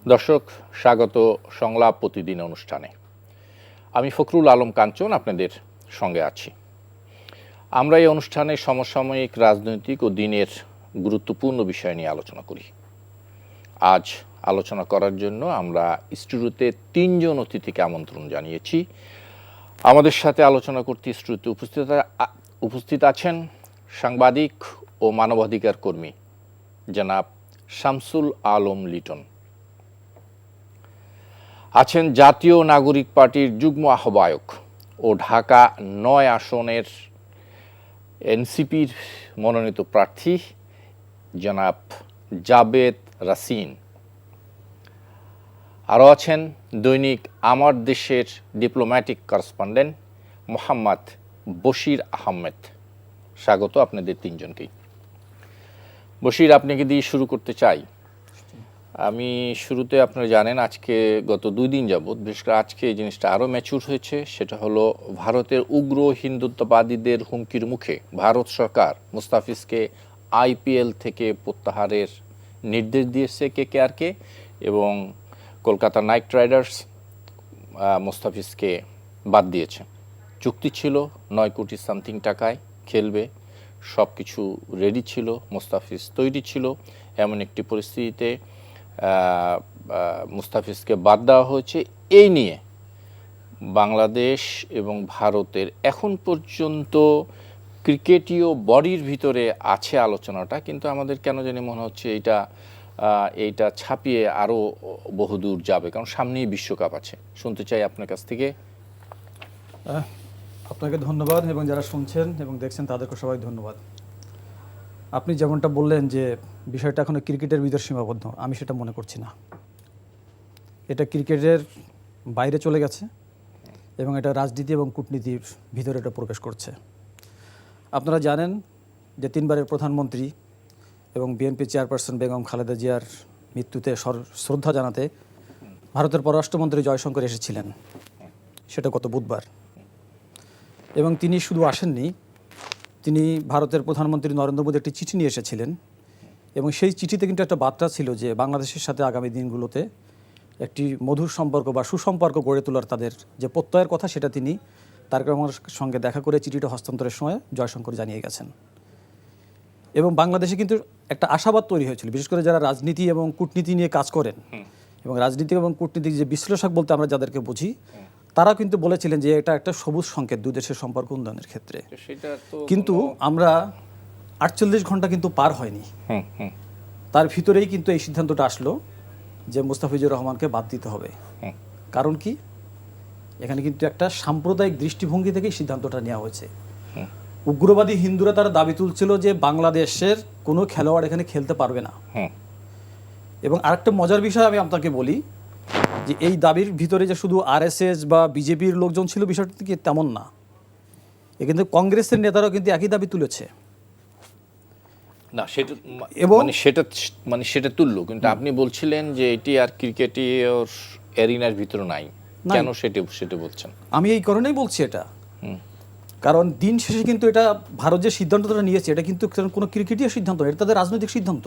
দর্শক, স্বাগত সংলাপ প্রতিদিন অনুষ্ঠানে। আমি ফখরুল আলম কাঞ্চন আপনাদের সঙ্গে আছি। আমরা এই অনুষ্ঠানে সমসাময়িক রাজনৈতিক ও দিনের গুরুত্বপূর্ণ বিষয় নিয়ে আলোচনা করি। আজ আলোচনা করার জন্য আমরা স্টুডিওতে 3 জন অতিথিকে আমন্ত্রণ জানিয়েছি। আমাদের সাথে আলোচনা করতে স্টুডিওতে উপস্থিত আছেন সাংবাদিক ও মানবাধিকার কর্মী জনাব শামসুল আলম লিটন, আছেন জাতীয় নাগরিক পার্টির যুগ্ম আহ্বায়ক ও ঢাকা ৯ আসনের এনসিপির মনোনীত প্রার্থী জনাব জাবেদ রাসিন, আরও আছেন দৈনিক আমার দেশের ডিপ্লোম্যাটিক করেসপন্ডেন্ট মোহাম্মদ বশির আহমেদ। স্বাগত আপনাদের 3 জনকেই। বশির, আপনাকে দিয়ে শুরু করতে চাই। আমি শুরুতে, আপনারা জানেন, আজকে গত 2 দিন যাবৎ, বিশেষ করে আজকে এই জিনিসটা আরও ম্যাচুর হয়েছে। সেটা হলো ভারতের উগ্র হিন্দুত্ববাদীদের হুমকির মুখে ভারত সরকার মুস্তাফিজকে আইপিএল থেকে প্রত্যাহারের নির্দেশ দিয়েছে কেকেআরকে, এবং কলকাতা নাইট রাইডার্স মুস্তাফিজকে বাদ দিয়েছে। চুক্তি ছিল 9 কোটি সামথিং টাকায় খেলবে, সব কিছু রেডি ছিল, মুস্তাফিজ তৈরি ছিল। এমন একটি পরিস্থিতিতে মুস্তাফিজকে বাদ দেওয়া হয়েছে। এই নিয়ে বাংলাদেশ এবং ভারতের এখন পর্যন্ত ক্রিকেটীয় বডির ভিতরে আছে আলোচনাটা, কিন্তু আমাদের কেন জানি মনে হচ্ছে এইটা ছাপিয়ে আরও বহুদূর যাবে, কারণ সামনেই বিশ্বকাপ আছে। শুনতে চাই আপনার কাছ থেকে। আপনাকে ধন্যবাদ, এবং যারা শুনছেন এবং দেখছেন তাদেরকে সবাই ধন্যবাদ। আপনি যেমনটা বললেন যে বিষয়টা এখনো ক্রিকেটের ভিতর সীমাবদ্ধ, আমি সেটা মনে করছি না। এটা ক্রিকেটের বাইরে চলে গেছে এবং এটা রাজনীতি এবং কূটনীতির ভিতরে এটা প্রবেশ করছে। আপনারা জানেন যে 3 বারের প্রধানমন্ত্রী এবং বিএনপি চেয়ারপারসন বেগম খালেদা জিয়ার মৃত্যুতে শ্রদ্ধা জানাতে ভারতের পররাষ্ট্রমন্ত্রী জয়শঙ্কর এসেছিলেন, সেটা গত বুধবার। এবং তিনি শুধু আসেননি, তিনি ভারতের প্রধানমন্ত্রী নরেন্দ্র মোদী একটি চিঠি নিয়ে এসেছিলেন, এবং সেই চিঠিতে কিন্তু একটা বার্তা ছিল যে বাংলাদেশের সাথে আগামী দিনগুলোতে একটি মধুর সম্পর্ক বা সুসম্পর্ক গড়ে তোলার তাদের যে প্রত্যয়ের কথা, সেটা তিনি তারেক রহমানের সঙ্গে দেখা করে চিঠিটা হস্তান্তরের সময় জয়শঙ্কর জানিয়ে গেছেন। এবং বাংলাদেশে কিন্তু একটা আশাবাদ তৈরি হয়েছিল, বিশেষ করে যারা রাজনীতি এবং কূটনীতি নিয়ে কাজ করেন, এবং রাজনীতি এবং কূটনীতিক যে বিশ্লেষক বলতে আমরা যাদেরকে বুঝি, তারা কিন্তু বলেছিলেন যে এটা একটা সবুজ সংকেত 2 দেশের সম্পর্ক উন্নয়নের ক্ষেত্রে। কিন্তু আমরা 48 ঘন্টা কিন্তু পার হয়নি, তার ভিতরেই কিন্তু এই সিদ্ধান্তটা আসলো যে মুস্তাফিজুর রহমানকে বাদ দিতে হবে। কারণ কি, এখানে কিন্তু একটা সাম্প্রদায়িক দৃষ্টিভঙ্গি থেকেই সিদ্ধান্তটা নেওয়া হয়েছে। উগ্রবাদী হিন্দুরা তারা দাবি তুলছিল যে বাংলাদেশের কোনো খেলোয়াড় এখানে খেলতে পারবে না। এবং আরেকটা মজার বিষয় আমি আপনাকে বলি, যে এই দাবির ভিতরে যে শুধু আরএসএস বা বিজেপির লোকজন ছিল, বিষয়টা কি তেমন না। কিন্তু কংগ্রেসের নেতারাও কিন্তু একই দাবি তুলেছে না, সেটা এবং সেটা তুলল, কিন্তু আপনি বলছিলেন যে এটি আর ক্রিকেটীয় এরিনার ভিতরে নাই। কেন সেটা বলছেন? আমি এই কারণেই বলছি এটা, কারণ দিন শেষে কিন্তু এটা ভারত যে সিদ্ধান্তটা নিয়েছে, এটা কিন্তু কোনো ক্রিকেটীয় সিদ্ধান্ত, এটা তাদের রাজনৈতিক সিদ্ধান্ত।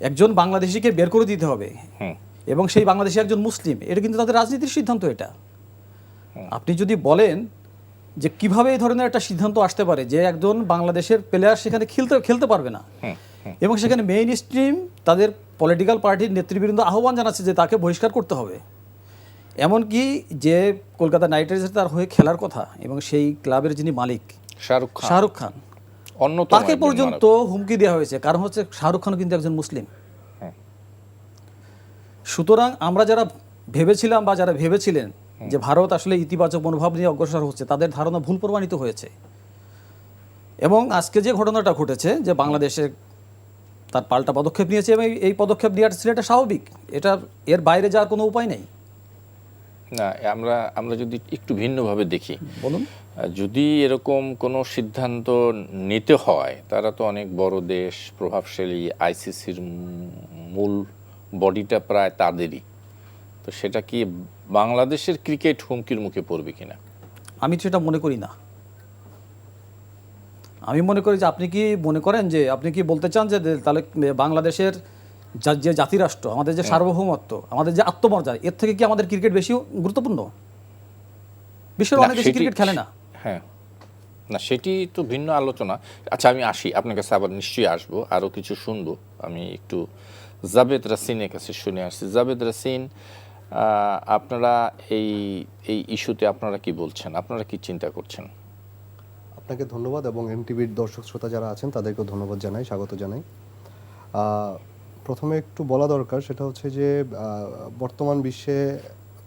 একজন বাংলাদেশিকে বের করে দিতে হবে, এবং সেই বাংলাদেশি একজন মুসলিম, এটা কিন্তু তাদের রাজনীতির সিদ্ধান্ত। এটা আপনি যদি বলেন যে কিভাবে এই ধরনের একটা সিদ্ধান্ত আসতে পারে যে একজন বাংলাদেশের প্লেয়ার সেখানে খেলতে পারবে না, এবং সেখানে মেইন স্ট্রিম তাদের পলিটিক্যাল পার্টির নেতৃবৃন্দ আহ্বান জানাচ্ছে যে তাকে বহিষ্কার করতে হবে। এমনকি যে কলকাতা নাইট রাইডার্স তার হয়ে খেলার কথা, এবং সেই ক্লাবের যিনি মালিক শাহরুখ খান, তাকে পর্যন্ত হুমকি দেওয়া হয়েছে। কারণ হচ্ছে শাহরুখ খান কিন্তু একজন মুসলিম। সুতরাং আমরা যারা ভেবেছিলাম বা যারা ভেবেছিলেন যে ভারত আসলে ইতিবাচক মনোভাব নিয়ে অগ্রসর হচ্ছে, তাদের ধারণা ভুল প্রমাণিত হয়েছে। এবং আজকে যে ঘটনাটা ঘটেছে, যে বাংলাদেশে তার পাল্টা পদক্ষেপ নিয়েছে, এবং এই পদক্ষেপ নেওয়ার ছিল এটা স্বাভাবিক, এর বাইরে যাওয়ার কোনো উপায় নেই। না, আমরা যদি একটু ভিন্নভাবে দেখি, বলুন। যদি এরকম কোনো সিদ্ধান্ত নিতে হয়, তারা তো অনেক বড় দেশ, প্রভাবশালী, আইসিসির মূল বডিটা প্রায় তাদেরই, তো সেটা কি বাংলাদেশের ক্রিকেট হুমকির মুখে পড়বে কিনা? আমি সেটা মনে করি না। আমি মনে করি যে আপনি কি মনে করেন যে আপনি কি বলতে চান যে তাহলে বাংলাদেশের যে জাতিরাষ্ট্র, আমাদের যে সার্বভৌমত্ব, আমাদের যে আত্মমর্যাদা, এর থেকে কি আমাদের ক্রিকেট বেশি গুরুত্বপূর্ণ? বিশ্বের না, অনেক দেশে ক্রিকেট খেলে না। হ্যাঁ, না সেটি তো ভিন্ন আলোচনা। আচ্ছা, আমি আসি আপনার কাছে, আবার নিশ্চয়ই আসবো, আরও কিছু শুনবো। আমি একটু জাবেদ রাসিনের কাছে শুনে আসছি। জাবেদ রাসিন, আপনারা এই এই ইস্যুতে আপনারা কি বলছেন, আপনারা কি চিন্তা করছেন? আপনাকে ধন্যবাদ এবং এমটিভির দর্শক শ্রোতা যারা আছেন তাদেরকেও ধন্যবাদ জানাই, স্বাগত জানাই। প্রথমে একটু বলা দরকার, সেটা হচ্ছে যে বর্তমান বিশ্বে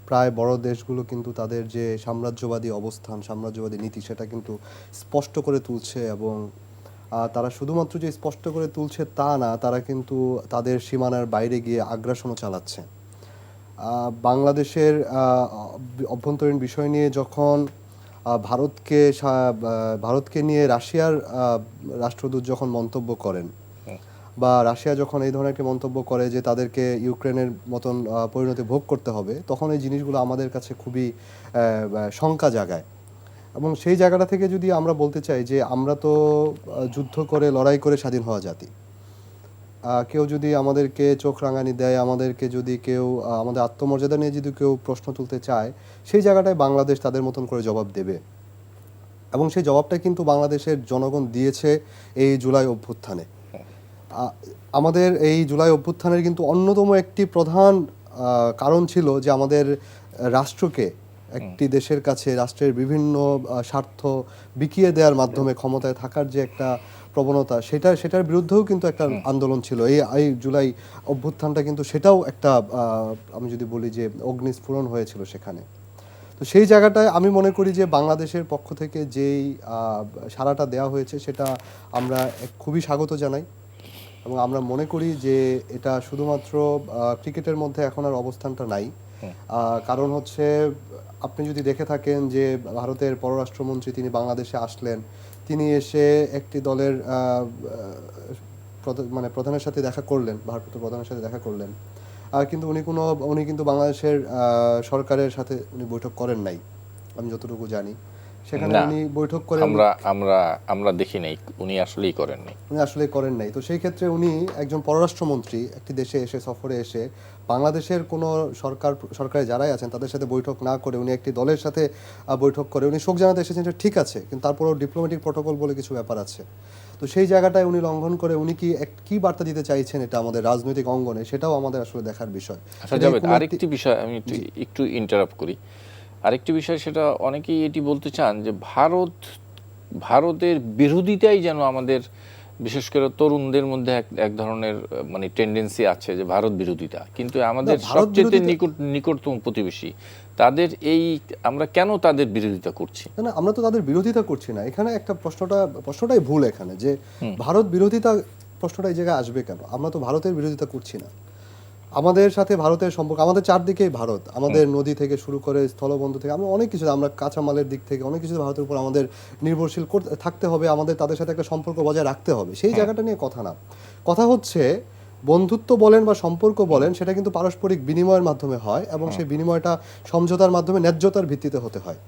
প্রায় বড় দেশগুলো কিন্তু তাদের যে সাম্রাজ্যবাদী অবস্থান, সাম্রাজ্যবাদী নীতি, সেটা কিন্তু স্পষ্ট করে তুলছে। এবং তারা শুধুমাত্র যে স্পষ্ট করে তুলছে তা না, তারা কিন্তু তাদের সীমানার বাইরে গিয়ে আগ্রাসনও চালাচ্ছে। বাংলাদেশের অভ্যন্তরীণ বিষয় নিয়ে যখন ভারতকে নিয়ে রাশিয়ার রাষ্ট্রদূত যখন মন্তব্য করেন, বা রাশিয়া যখন এই ধরনের একটি মন্তব্য করে যে তাদেরকে ইউক্রেনের মতন পরিণতি ভোগ করতে হবে, তখন এই জিনিসগুলো আমাদের কাছে খুবই শঙ্কা জাগায়। এবং সেই জায়গাটা থেকে যদি আমরা বলতে চাই যে আমরা তো যুদ্ধ করে, লড়াই করে স্বাধীন হওয়া জাতি। কেউ যদি আমাদেরকে চোখ রাঙানি দেয়, আমাদেরকে যদি কেউ আমাদের আত্মমর্যাদা নিয়ে যদি কেউ প্রশ্ন তুলতে চায়, সেই জায়গাটায় বাংলাদেশ তাদের মতন করে জবাব দেবে। এবং সেই জবাবটা কিন্তু বাংলাদেশের জনগণ দিয়েছে এই জুলাই অভ্যুত্থানে। আমাদের এই জুলাই অভ্যুত্থানের কিন্তু অন্যতম একটি প্রধান কারণ ছিল যে আমাদের রাষ্ট্রকে একটি দেশের কাছে রাষ্ট্রের বিভিন্ন স্বার্থ বিকিয়ে দেওয়ার মাধ্যমে ক্ষমতায় থাকার যে একটা প্রবণতা, সেটার বিরুদ্ধেও কিন্তু একটা আন্দোলন ছিল। এই জুলাই অভ্যুত্থানটা কিন্তু সেটাও একটা, আমি যদি বলি যে অগ্নিস্ফুরণ হয়েছিল সেখানে। তো সেই জায়গাটায় আমি মনে করি যে বাংলাদেশের পক্ষ থেকে যেই সাড়াটা দেওয়া হয়েছে, সেটা আমরা খুবই স্বাগত জানাই। এবং আমরা মনে করি যে এটা শুধুমাত্র ক্রিকেটের মধ্যে এখন আর অবস্থানটা নাই। কারণ হচ্ছে, আপনি যদি দেখে থাকেন যে ভারতের পররাষ্ট্রমন্ত্রী তিনি বাংলাদেশে আসলেন, তিনি এসে একটি দলের প্রধানের সাথে দেখা করলেন, ভারপ্রাপ্ত প্রধানের সাথে দেখা করলেন, কিন্তু উনি কিন্তু বাংলাদেশের সরকারের সাথে উনি বৈঠক করেন নাই, আমি যতটুকু জানি। সেখানে উনি বৈঠক করে আমরা দেখি নাই উনি আসলেই করেন নাই। উনি আসলে করেন নাই। তো সেই ক্ষেত্রে উনি একজন পররাষ্ট্রমন্ত্রী একটি দেশে এসে, সফরে এসে, বাংলাদেশের কোনো সরকারে যারাই আছেন তাদের সাথে বৈঠক না করে উনি একটি দলের সাথে বৈঠক করে উনি শোক জানাতে এসেছেন, ঠিক আছে, কিন্তু তারপরেও ডিপ্লোম্যাটিক প্রটোকল বলে কিছু ব্যাপার আছে। তো সেই জায়গাটায় উনি লঙ্ঘন করে উনি কি বার্তা দিতে চাইছেন এটা আমাদের রাজনৈতিক অঙ্গনে, সেটাও আমাদের আসলে দেখার বিষয়। আচ্ছা জাভেদ, আরেকটি বিষয় আমি একটু ইন্টারাপ্ট করি। আরেকটি বিষয়, সেটা অনেকেই এটি বলতে চান যে ভারতের বিরোধিতাই যেন আমাদের, বিশেষ করে তরুণদের মধ্যে এক ধরনের মানে টেন্ডেন্সি আছে যে ভারত বিরোধিতা, কিন্তু আমাদের সবচেয়ে নিকটতম প্রতিবেশী, তাদের আমরা কেন তাদের বিরোধিতা করছি? না, আমরা তো তাদের বিরোধিতা করছি না। এখানে একটা প্রশ্নটাই ভুল এখানে, যে ভারত বিরোধিতা প্রশ্নটা এই জায়গায় আসবে কেন? আমরা তো ভারতের বিরোধিতা করছি না। আমাদের সাথে ভারতের সম্পর্ক, আমাদের চারদিকেই ভারত, আমাদের নদী থেকে শুরু করে স্থলবন্দর থেকে আমরা অনেক কিছু, আমরা কাঁচামালের দিক থেকে অনেক কিছু ভারতের উপর আমাদের নির্ভরশীল থাকতে হবে, আমাদের তাদের সাথে একটা সম্পর্ক বজায় রাখতে হবে। সেই জায়গাটা নিয়ে কথা না, কথা হচ্ছে বন্ধুত্ব বলেন বা সম্পর্ক বলেন, সেটা কিন্তু পারস্পরিক বিনিময়ের মাধ্যমে হয়, এবং সেই বিনিময়টা সমঝোতার মাধ্যমে ন্যায্যতার ভিত্তিতে হতে হয়।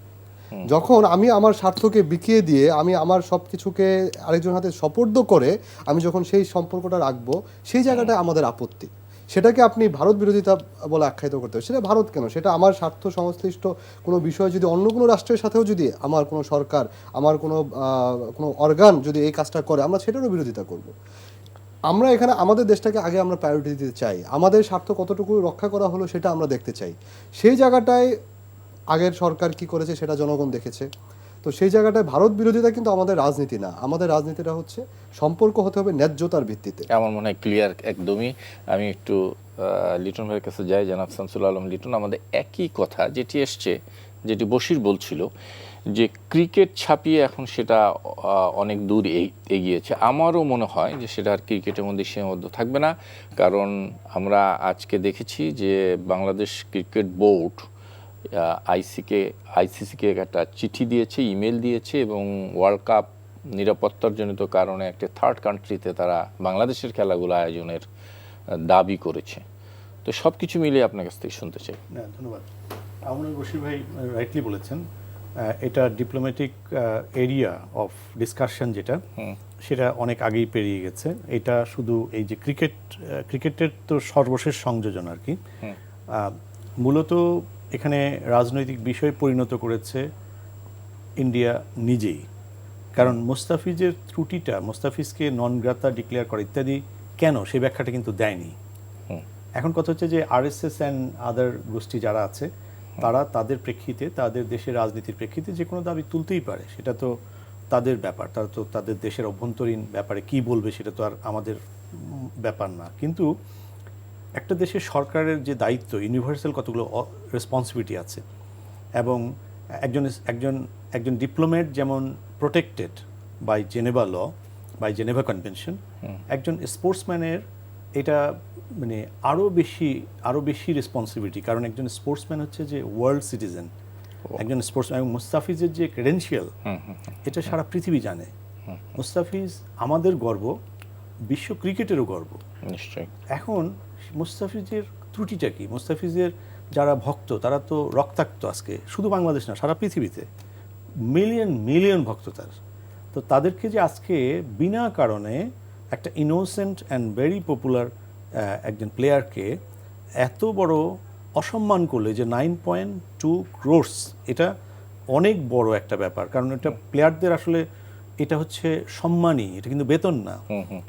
যখন আমি আমার স্বার্থকে বিকিয়ে দিয়ে, আমি আমার সব কিছুকে আরেকজন হাতে সোপর্দ করে আমি যখন সেই সম্পর্কটা রাখবো, সেই জায়গাটায় আমাদের আপত্তি। সেটাকে আপনি ভারত বিরোধিতা বলে আখ্যায়িত করতে হবে। সেটা ভারত কেন, সেটা আমার স্বার্থ সংশ্লিষ্ট কোনো বিষয় যদি অন্য কোনো রাষ্ট্রের সাথেও যদি আমার কোনো সরকার, আমার কোনো অর্গান যদি এই কাজটা করে, আমরা সেটারও বিরোধিতা করব। আমরা এখানে আমাদের দেশটাকে আগে আমরা প্রায়োরিটি দিতে চাই, আমাদের স্বার্থ কতটুকু রক্ষা করা হলো সেটা আমরা দেখতে চাই। সেই জায়গাটায় আগের সরকার কি করেছে সেটা জনগণ দেখেছে। তো সেই জায়গাটায় ভারত বিরোধিতা কিন্তু আমাদের রাজনীতি না, আমাদের রাজনীতিটা হচ্ছে সম্পর্ক হতে হবে ন্যায্যতার ভিত্তিতে। আমার মনে হয় ক্লিয়ার একদমই। আমি একটু লিটন ভাইয়ের কাছে যাই, জনাব শামসুল আলম লিটন। আমাদের একই কথা যেটি এসছে, যেটি বশির বলছিল, যে ক্রিকেট ছাপিয়ে এখন সেটা অনেক দূর এগিয়েছে। আমারও মনে হয় যে সেটা আর ক্রিকেটের মধ্যে সীমাবদ্ধ থাকবে না, কারণ আমরা আজকে দেখেছি যে বাংলাদেশ ক্রিকেট বোর্ড আইসিসিকে একটা চিঠি দিয়েছে, ইমেল দিয়েছে, এবং ওয়ার্ল্ড কাপ নিরাপত্তারজনিত কারণে একটা থার্ড কান্ট্রিতে তারা বাংলাদেশের খেলাগুলো আয়োজনের দাবি করেছে। তো সব কিছু মিলিয়ে আপনার কাছ থেকে শুনতে চাই। ধন্যবাদ। আমার বশির ভাই রাইটলি বলেছেন, এটা ডিপ্লোম্যাটিক এরিয়া অফ ডিসকাশন যেটা সেটা অনেক আগেই পেরিয়ে গেছে। এটা শুধু এই যে ক্রিকেটের তো সর্বশেষ সংযোজন আর কি। মূলত এখানে রাজনৈতিক বিষয় পরিণত করেছে ইন্ডিয়া নিজেই, কারণ মোস্তাফিজের ত্রুটিটা, মোস্তাফিজকে নন গ্রাতা ডিক্লেয়ার করা ইত্যাদি কেন, সেই ব্যাখ্যাটা কিন্তু দেয়নি। এখন কথা হচ্ছে যে আরএসএস অ্যান্ড আদার গোষ্ঠী যারা আছে তারা তাদের প্রেক্ষিতে, তাদের দেশের রাজনীতির প্রেক্ষিতে যে কোনো দাবি তুলতেই পারে, সেটা তো তাদের ব্যাপার, তারা তো তাদের দেশের অভ্যন্তরীণ ব্যাপারে কি বলবে সেটা তো আর আমাদের ব্যাপার না। কিন্তু একটা দেশের সরকারের যে দায়িত্ব, ইউনিভার্সাল কতগুলো রেসপন্সিবিলিটি আছে, এবং একজন ডিপ্লোম্যাট যেমন protected by Geneva law, by Geneva convention, একজন স্পোর্টসম্যানের এটা মানে আরও বেশি রেসপন্সিবিলিটি, কারণ একজন স্পোর্টসম্যান হচ্ছে যে ওয়ার্ল্ড সিটিজেন, একজন স্পোর্টসম্যান। এবং মুস্তাফিজের যে ক্রেডেন্সিয়াল এটা সারা পৃথিবী জানে। মুস্তাফিজ আমাদের গর্ব, বিশ্ব ক্রিকেটেরও গর্ব। নিশ্চয়ই। এখন মুস্তাফিজের ত্রুটিটা কি? মুস্তাফিজের যারা ভক্ত তারা তো রক্তাক্ত, আজকে শুধু বাংলাদেশ না সারা পৃথিবীতে মিলিয়ন ভক্ত তার। তো তাদেরকে যে আজকে বিনা কারণে একটা ইনোসেন্ট অ্যান্ড ভেরি পপুলার একজন প্লেয়ারকে এত বড় অসম্মান করলে, যে 9.2 crores, এটা অনেক বড় একটা ব্যাপার। কারণ এটা প্লেয়ারদের আসলে এটা হচ্ছে সম্মানই, এটা কিন্তু বেতন না।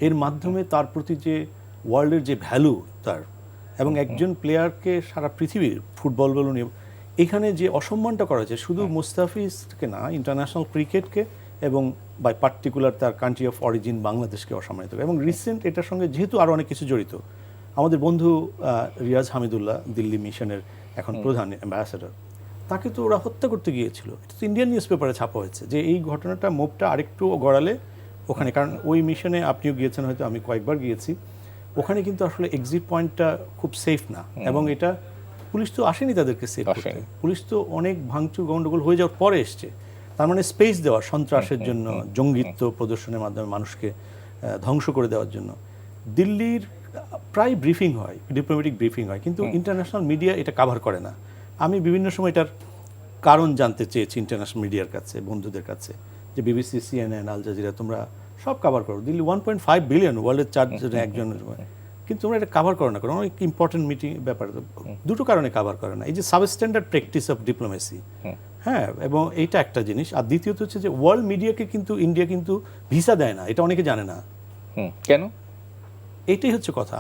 এর মাধ্যমে তার প্রতি যে ওয়ার্ল্ডের যে ভ্যালু তার, এবং একজন প্লেয়ারকে সারা পৃথিবীর ফুটবল বলুন, এখানে যে অসম্মানটা করা হয়েছে শুধু মুস্তাফিজকে না, ইন্টারন্যাশনাল ক্রিকেটকে এবং বাই পার্টিকুলার তার কান্ট্রি অফ অরিজিন বাংলাদেশকে অসম্মানিত করে। এবং রিসেন্ট এটার সঙ্গে যেহেতু আরও অনেক কিছু জড়িত, আমাদের বন্ধু রিয়াজ হামিদুল্লাহ, দিল্লি মিশনের এখন প্রধান অ্যাম্বাসাডার, তাকে তো ওরা হত্যা করতে গিয়েছিল। এটা তো ইন্ডিয়ান নিউজ পেপারে ছাপা হয়েছে যে এই ঘটনাটা মোবটা আরেকটু গড়ালে ওখানে, কারণ ওই মিশনে আপনিও গিয়েছেন হয়তো, আমি কয়েকবার গিয়েছি, ওখানে কিন্তু আসলে এক্সিট পয়েন্টটা খুব সেফ না। এবং এটা পুলিশ তো আসেনি তাদেরকে সেভ করতে, পুলিশ তো অনেক ভাঙচুর গন্ডগোল হয়ে যাওয়ার পরে এসছে। তার মানে স্পেস দেওয়া সন্ত্রাসের জন্য, জঙ্গিত্ব প্রদর্শনের মাধ্যমে মানুষকে ধ্বংস করে দেওয়ার জন্য। দিল্লির প্রায় ব্রিফিং হয়, ডিপ্লোম্যাটিক ব্রিফিং হয়, কিন্তু ইন্টারন্যাশনাল মিডিয়া এটা কাভার করে না। আমি বিভিন্ন সময় এটার কারণ জানতে চেয়েছি ইন্টারন্যাশনাল মিডিয়ার কাছে, বন্ধুদের কাছে, যে বিবিসি, সিএনএন, আল জাজিরা, তোমরা সব কাভার করো, দিল্লি 1.5 বিলিয়ন, ওয়ার্ল্ডের 4 জনে একজনের, কিন্তু তোমরা এটা কাভার করো না। কারণ অনেক ইম্পর্টেন্ট মিটিং ব্যাপার, দুটো কারণে কাভার করে না। এই যে সাবস্ট্যান্ডার্ড প্র্যাকটিস অফ ডিপ্লোমেসি, হ্যাঁ, এবং এইটা একটা জিনিস। আর দ্বিতীয়ত হচ্ছে যে ওয়ার্ল্ড মিডিয়াকে কিন্তু ইন্ডিয়া কিন্তু ভিসা দেয় না, এটা অনেকে জানে না। কেন? এইটাই হচ্ছে কথা।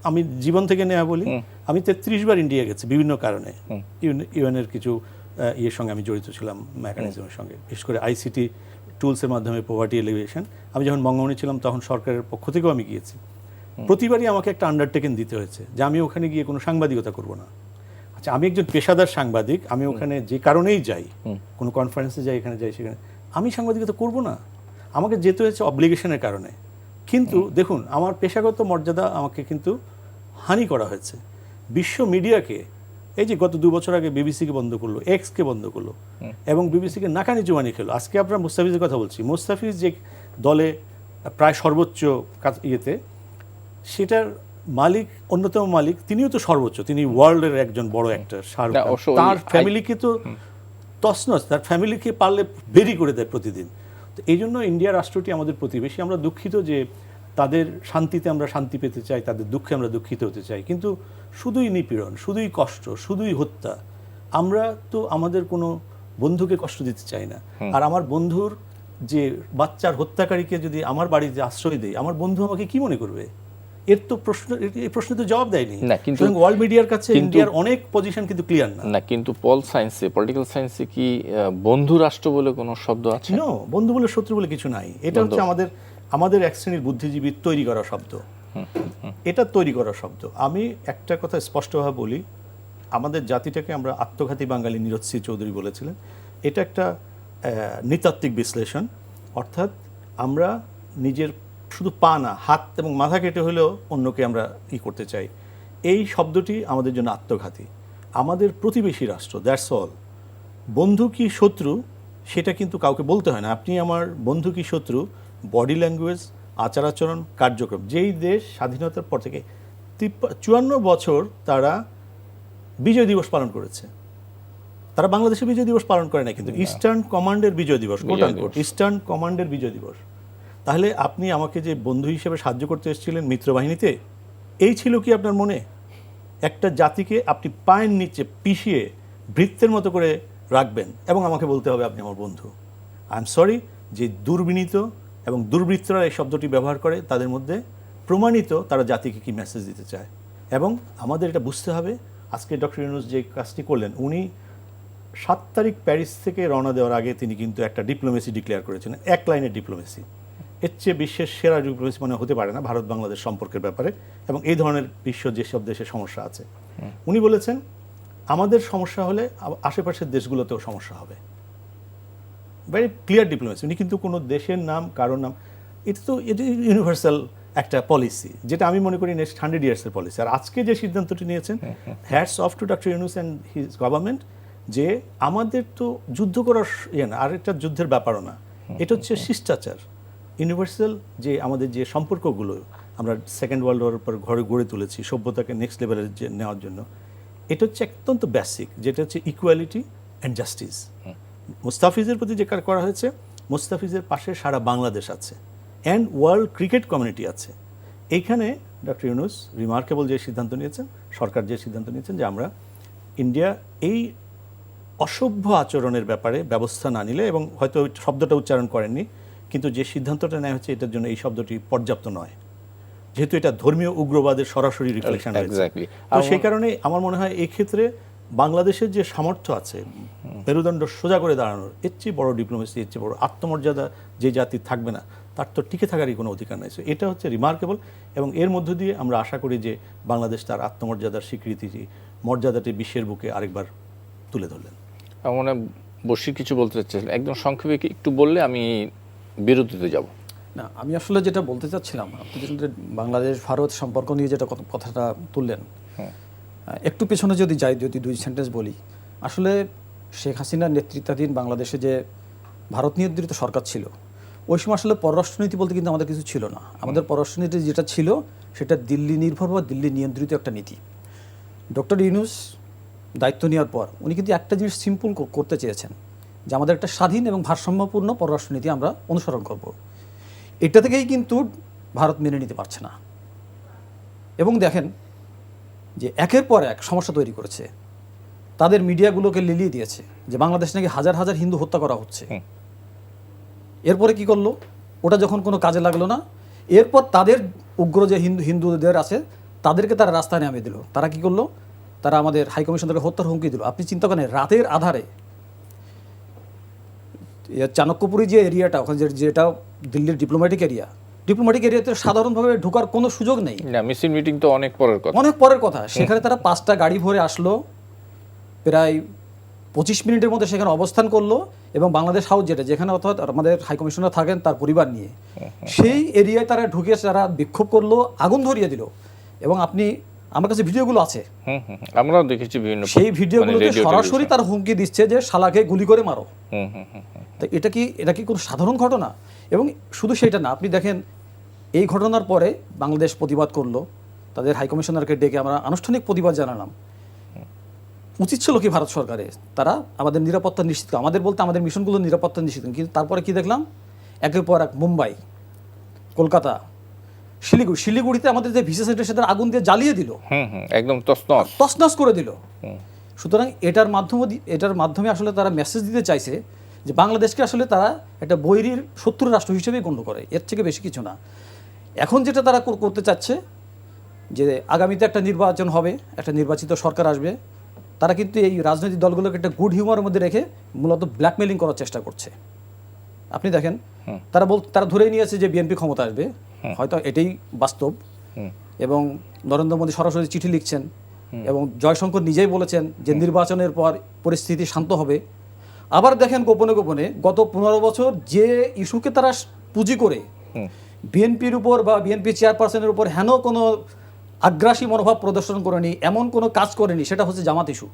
আমি জীবন থেকে নেওয়া বলি, আমি 33 বার ইন্ডিয়া গেছি বিভিন্ন কারণে। ইউএনের কিছু ইয়ের সঙ্গে আমি জড়িত ছিলাম, মেকানিজমের সঙ্গে, বিশেষ করে আইসিটি টুলসের মাধ্যমে পভার্টি এলিভেশন। আমি যখন বঙ্গবন্ধু ছিলাম তখন সরকারের পক্ষ থেকেও আমি গিয়েছি। প্রতিবারই আমাকে একটা আন্ডারটেকেন দিতে হয়েছে যে আমি ওখানে গিয়ে কোনো সাংবাদিকতা করব না। আচ্ছা, আমি একজন পেশাদার সাংবাদিক, আমি ওখানে যে কারণেই যাই, কোনো কনফারেন্সে যাই, এখানে যাই, সেখানে আমি সাংবাদিকতা করব না। আমাকে যেতে হয়েছে অব্লিগেশনের কারণে। কিন্তু দেখুন, আমার পেশাগত মর্যাদা আমাকে কিন্তু হানি করা হয়েছে। বিশ্ব মিডিয়াকে, এই যে গত 2 বছর আগে বিবিসিকে বন্ধ করলো, এক্সকে বন্ধ করলো, এবং বিবিসিকে নাকানি জুয়ানি খেলো। আজকে আপনার মুস্তাফিজের কথা বলছি, মুস্তাফিজ যে দলে প্রায় সর্বোচ্চ ইয়েতে, সেটার মালিক, অন্যতম মালিক, তিনিও তো সর্বোচ্চ, তিনি ওয়ার্ল্ডের একজন বড় একটা শাহরুখ খান। তার ফ্যামিলিকে তো তছনছ, তার ফ্যামিলিকে পারলে বেরি করে দেয় প্রতিদিন। তো এই জন্য ইন্ডিয়া রাষ্ট্রটি আমাদের প্রতিবেশী, আমরা দুঃখিত যে তাদের শান্তিতে আমরা শান্তি পেতে চাই, তাদের দুঃখে আমরা দুঃখিত হতে চাই, কিন্তু শুধুই নিপীড়ন, শুধুই কষ্ট, শুধুই হত্যা। আমরা তো আমাদের কোনো বন্ধুকে কষ্ট দিতে চাই না। আর আমার বন্ধুর যে বাচ্চার হত্যাকারীকে যদি আমার বাড়িতে আশ্রয় দেয়, আমার বন্ধু আমাকে কি মনে করবে? এর তো এই প্রশ্ন তো জবাব দেয়নি। কিন্তু ওয়ার্ল্ড মিডিয়ার কাছে ইন্ডিয়ার অনেক পজিশন কিন্তু ক্লিয়ার না। কিন্তু পলিটিক্যাল সায়েন্সে কি বন্ধু রাষ্ট্র বলে কোনো শব্দ আছে? নো, বন্ধু বলে শত্রু বলে কিছু নাই। এটা হচ্ছে আমাদের এক শ্রেণীর বুদ্ধিজীবী তৈরি করা শব্দ, এটা তৈরি করা শব্দ। আমি একটা কথা স্পষ্টভাবে বলি, আমাদের জাতিটাকে আমরা আত্মঘাতী বাঙালি, নীরজ সি চৌধুরী বলেছিলেন। এটা একটা নৃতাত্ত্বিক বিশ্লেষণ, অর্থাৎ আমরা নিজের শুধু পা না, হাত এবং মাথা কেটে হলেও অন্যকে আমরা করতে চাই। এই শব্দটি আমাদের জন্য আত্মঘাতী। আমাদের প্রতিবেশী রাষ্ট্র, দ্যাটস অল। বন্ধু কি শত্রু সেটা কিন্তু কাউকে বলতে হয় না। আপনি আমার বন্ধু কি শত্রু, বডি ল্যাঙ্গুয়েজ, আচার আচরণ, কার্যক্রম। যেই দেশ স্বাধীনতার পর থেকে 54 বছর তারা বিজয় দিবস পালন করেছে, তারা বাংলাদেশের বিজয় দিবস পালন করে না, কিন্তু ইস্টার্ন কমান্ডের বিজয় দিবস, কোট আনকোট ইস্টার্ন কমান্ডের বিজয় দিবস। তাহলে আপনি আমাকে যে বন্ধু হিসেবে সাহায্য করতে এসেছিলেন মিত্রবাহিনীতে, এই ছিল কি আপনার মনে? একটা জাতিকে আপনি পায়ের নিচে পিষিয়ে বৃত্তের মতো করে রাখবেন এবং আমাকে বলতে হবে আপনি আমার বন্ধু। আই এম সরি যে দুর্বিনীত এবং দুর্বৃত্তরা এই শব্দটি ব্যবহার করে, তাদের মধ্যে প্রমাণিত তারা জাতিকে কি মেসেজ দিতে চায়। এবং আমাদের এটা বুঝতে হবে, আজকে ডক্টর ইউনূস যে কাজটি করলেন, উনি 7 তারিখ প্যারিস থেকে রওনা দেওয়ার আগে তিনি কিন্তু একটা ডিপ্লোমেসি ডিক্লেয়ার করেছেন, এক লাইনের ডিপ্লোমেসি। এর চেয়ে বিশ্বের সেরা ডিপ্লোমেসি মনে হতে পারে না ভারত বাংলাদেশ সম্পর্কের ব্যাপারে এবং এই ধরনের বিশ্ব যেসব দেশে সমস্যা আছে। উনি বলেছেন আমাদের সমস্যা হলে আশেপাশের দেশগুলোতেও সমস্যা হবে। Very clear diplomacy. উনি কিন্তু কোনো দেশের নাম, কারোর নাম, এটা ইউনিভার্সাল একটা পলিসি, যেটা আমি মনে করি নেক্সট 100 ইয়ার্সের পলিসি। আর আজকে যে সিদ্ধান্তটি নিয়েছেন, hats off to doctor Yunus and his government, যে আমাদের তো যুদ্ধ করার ইয়ে না, আর একটা যুদ্ধের ব্যাপারও না, এটা হচ্ছে শিষ্টাচার। ইউনিভার্সাল যে আমাদের যে সম্পর্কগুলো আমরা সেকেন্ড ওয়ার্ল্ড ওয়ারের পর ঘরে গড়ে তুলেছি সভ্যতাকে নেক্সট লেভেলে নেওয়ার জন্য, এটা হচ্ছে অত্যন্ত বেসিক, যেটা হচ্ছে ইকুয়ালিটি অ্যান্ড জাস্টিস। মুস্তাফিজের প্রতি যে কাজ করা হয়েছে, মুস্তাফিজের পাশে সারা বাংলাদেশ আছে অ্যান্ড ওয়ার্ল্ড ক্রিকেট কমিউনিটি আছে। এইখানে ডক্টর ইউনূস রিমার্কেবল যে সিদ্ধান্ত নিয়েছেন, সরকার যে সিদ্ধান্ত নিয়েছেন যে আমরা ইন্ডিয়া এই অসভ্য আচরণের ব্যাপারে ব্যবস্থা না নিলে, এবং হয়তো ওই শব্দটা উচ্চারণ করেননি, কিন্তু যে সিদ্ধান্তটা নেওয়া হচ্ছে এটার জন্য এই শব্দটি পর্যাপ্ত নয়, যেহেতু এটা ধর্মীয় উগ্রবাদের সরাসরি রিফ্লেকশন রয়েছে। তো সেই কারণে আমার মনে হয় এই ক্ষেত্রে বাংলাদেশের যে সামর্থ্য আছে মেরুদণ্ড সোজা করে দাঁড়ানোর, এর চেয়ে বড় ডিপ্লোমেসি, এর চেয়ে বড় আত্মমর্যাদা যে জাতি থাকবে না, তার তো টিকে থাকারই কোনো অধিকার নেই। এটা হচ্ছে রিমার্কেবল, এবং এর মধ্য দিয়ে আমরা আশা করি যে বাংলাদেশ তার আত্মমর্যাদার স্বীকৃতি, মর্যাদাটি বিশ্বের বুকে আরেকবার তুলে ধরলেন। মনে বসির কিছু বলতে চাচ্ছিলেন, একদম সংক্ষেপে একটু বললে আমি বিরতিতে যাব। না, আমি আসলে যেটা বলতে চাচ্ছিলাম, আপনি যেটা বাংলাদেশ ভারত সম্পর্ক নিয়ে যেটা কথাটা তুললেন, একটু পেছনে যদি যাই, যদি 2 সেন্টেন্স বলি, আসলে শেখ হাসিনার নেতৃত্বাধীন বাংলাদেশে যে ভারত নিয়ন্ত্রিত সরকার ছিল, ওই সময় আসলে পররাষ্ট্রনীতি বলতে কিন্তু আমাদের কিছু ছিল না। আমাদের পররাষ্ট্রনীতি যেটা ছিল সেটা দিল্লি নির্ভর বা দিল্লি নিয়ন্ত্রিত একটা নীতি। ডক্টর ইউনূস দায়িত্ব নেওয়ার পর উনি কিন্তু একটা জিনিস সিম্পল করতে চেয়েছেন, যে আমাদের একটা স্বাধীন এবং ভারসাম্যপূর্ণ পররাষ্ট্রনীতি আমরা অনুসরণ করব। এটা থেকেই কিন্তু ভারত মেনে নিতে পারছে না, এবং দেখেন যে একের পর এক সমস্যা তৈরি করেছে। তাদের মিডিয়াগুলোকে লিলিয়ে দিয়েছে যে বাংলাদেশ নাকি হাজার হাজার হিন্দু হত্যা করা হচ্ছে। এরপরে কি করলো, ওটা যখন কোনো কাজে লাগলো না, এরপর তাদের উগ্র যে হিন্দুদের আছে তাদেরকে তারা রাস্তায় নামিয়ে দিল। তারা কি করলো, তারা আমাদের হাইকমিশনকে হত্যার হুমকি দিল। আপনি চিন্তা করেন, রাতের আধারে চাণক্যপুরী যে এরিয়াটা, ওখানে যেটা দিল্লির ডিপ্লোম্যাটিক এরিয়াতে সাধারণভাবে ঢোকার কোনো সুযোগ নেই। না, মিছিল মিটিং তো অনেক পরের কথা। সেখানে তারা 5টা গাড়ি ভরে আসলো, প্রায় 25 মিনিটের মধ্যে সেখানে অবস্থান করলো, এবং বাংলাদেশ হাউস যেখানে অর্থাৎ আমাদের হাইকমিশনার থাকেন তার পরিবার নিয়ে, সেই এরিয়ায় তারা ঢুকে তারা বিক্ষোভ করলো, আগুন ধরিয়ে দিল। এবং আমার কাছে ভিডিওগুলো আছে, আমরাও দেখেছি বিভিন্ন, সেই ভিডিওগুলোতে সরাসরি তার হুমকি দিচ্ছে যে শালাকে গুলি করে মারো। তো এটা কি কোনো সাধারণ ঘটনা? এবং শুধু সেটা না, আপনি দেখেন এই ঘটনার পরে বাংলাদেশ প্রতিবাদ করলো, তাদের হাইকমিশনারকে ডেকে আমরা আনুষ্ঠানিক প্রতিবাদ জানালাম। উচিত ছিল কি ভারত সরকারের, তারা আমাদের নিরাপত্তা নিশ্চিত, আমাদের বলতে আমাদের মিশনগুলো নিরাপত্তা নিশ্চিত। কিন্তু তারপরে কি দেখলাম, একের পর এক মুম্বাই, কলকাতা, শিলিগুড়িতে আমাদের যে ভিসা সেন্টার সেটা আগুন দিয়ে জ্বালিয়ে দিল, একদম তছনছ করে দিল। সুতরাং এটার মাধ্যমে আসলে তারা মেসেজ দিতে চাইছে যে বাংলাদেশকে আসলে তারা একটা বৈরীর শত্রু রাষ্ট্র হিসেবেই গণ্য করে, এর থেকে বেশি কিছু না। এখন যেটা তারা করতে চাচ্ছে যে আগামীতে একটা নির্বাচন হবে, একটা নির্বাচিত সরকার আসবে, তারা কিন্তু এই রাজনৈতিক দলগুলোকে একটা গুড হিউমারের মধ্যে রেখে মূলত ব্ল্যাকমেলিং করার চেষ্টা করছে। আপনি দেখেন, তারা ধরেই নিয়েছে যে বিএনপি ক্ষমতা আসবে, হয়তো এটাই বাস্তব, এবং নরেন্দ্র মোদী সরাসরি চিঠি লিখছেন, এবং জয়শঙ্কর নিজেই বলেছেন যে নির্বাচনের পর পরিস্থিতি শান্ত হবে। আবার দেখেন গোপনে গোপনে গত 15 বছর যে ইস্যুকে তারা পুঁজি করে বিএনপির উপর বা বিএনপি চেয়ারপারসনের উপর হেন কোনো আগ্রাসী মনোভাব প্রদর্শন করেনি, এমন কোনো কাজ করেনি, সেটা হচ্ছে জামাত ইস্যু,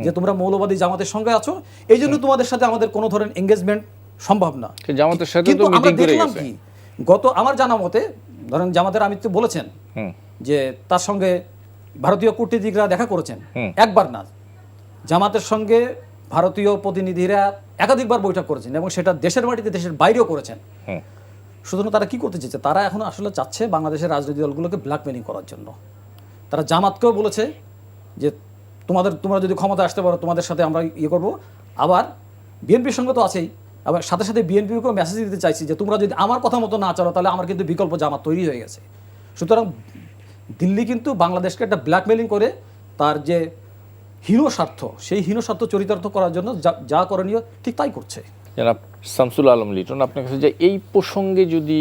যে তোমরা মৌলবাদী জামাতের সঙ্গে আছো, এই জন্য তোমাদের সাথে আমাদের কোনো ধরনের এঙ্গেজমেন্ট সম্ভব না। জামাতের সাথে কিন্তু আমরা দেখলাম কি, আমার জানা মতে ধরেন জামাতের আমির তো বলেছেন যে তার সঙ্গে ভারতীয় কূটনীতিকরা দেখা করেছেন, একবার না, জামাতের সঙ্গে ভারতীয় প্রতিনিধিরা একাধিকবার বৈঠক করেছেন এবং সেটা দেশের মাটিতে দেশের বাইরেও করেছেন। সুতরাং তারা কি করতে চাইছে? তারা এখন আসলে চাচ্ছে বাংলাদেশের রাজনৈতিক দলগুলোকে ব্ল্যাকমেলিং করার জন্য। তারা জামাতকেও বলেছে যে তোমরা যদি ক্ষমতা আসতে পারো তোমাদের সাথে আমরা ইয়ে করবো। আবার বিএনপির সঙ্গে তো আছেই, আবার সাথে সাথে বিএনপিকেও মেসেজ দিতে চাইছি যে তোমরা যদি আমার কথা মতো না চলো তাহলে আমার কিন্তু বিকল্প জামাত তৈরি হয়ে গেছে। সুতরাং দিল্লি কিন্তু বাংলাদেশকে একটা ব্ল্যাকমেলিং করে তার যে হীন স্বার্থ, সেই হীন স্বার্থ চরিতার্থ করার জন্য যা করণীয় ঠিক তাই করছে। জনাব শামসুল আলম লিটন, আপনার কাছে যে এই প্রসঙ্গে যদি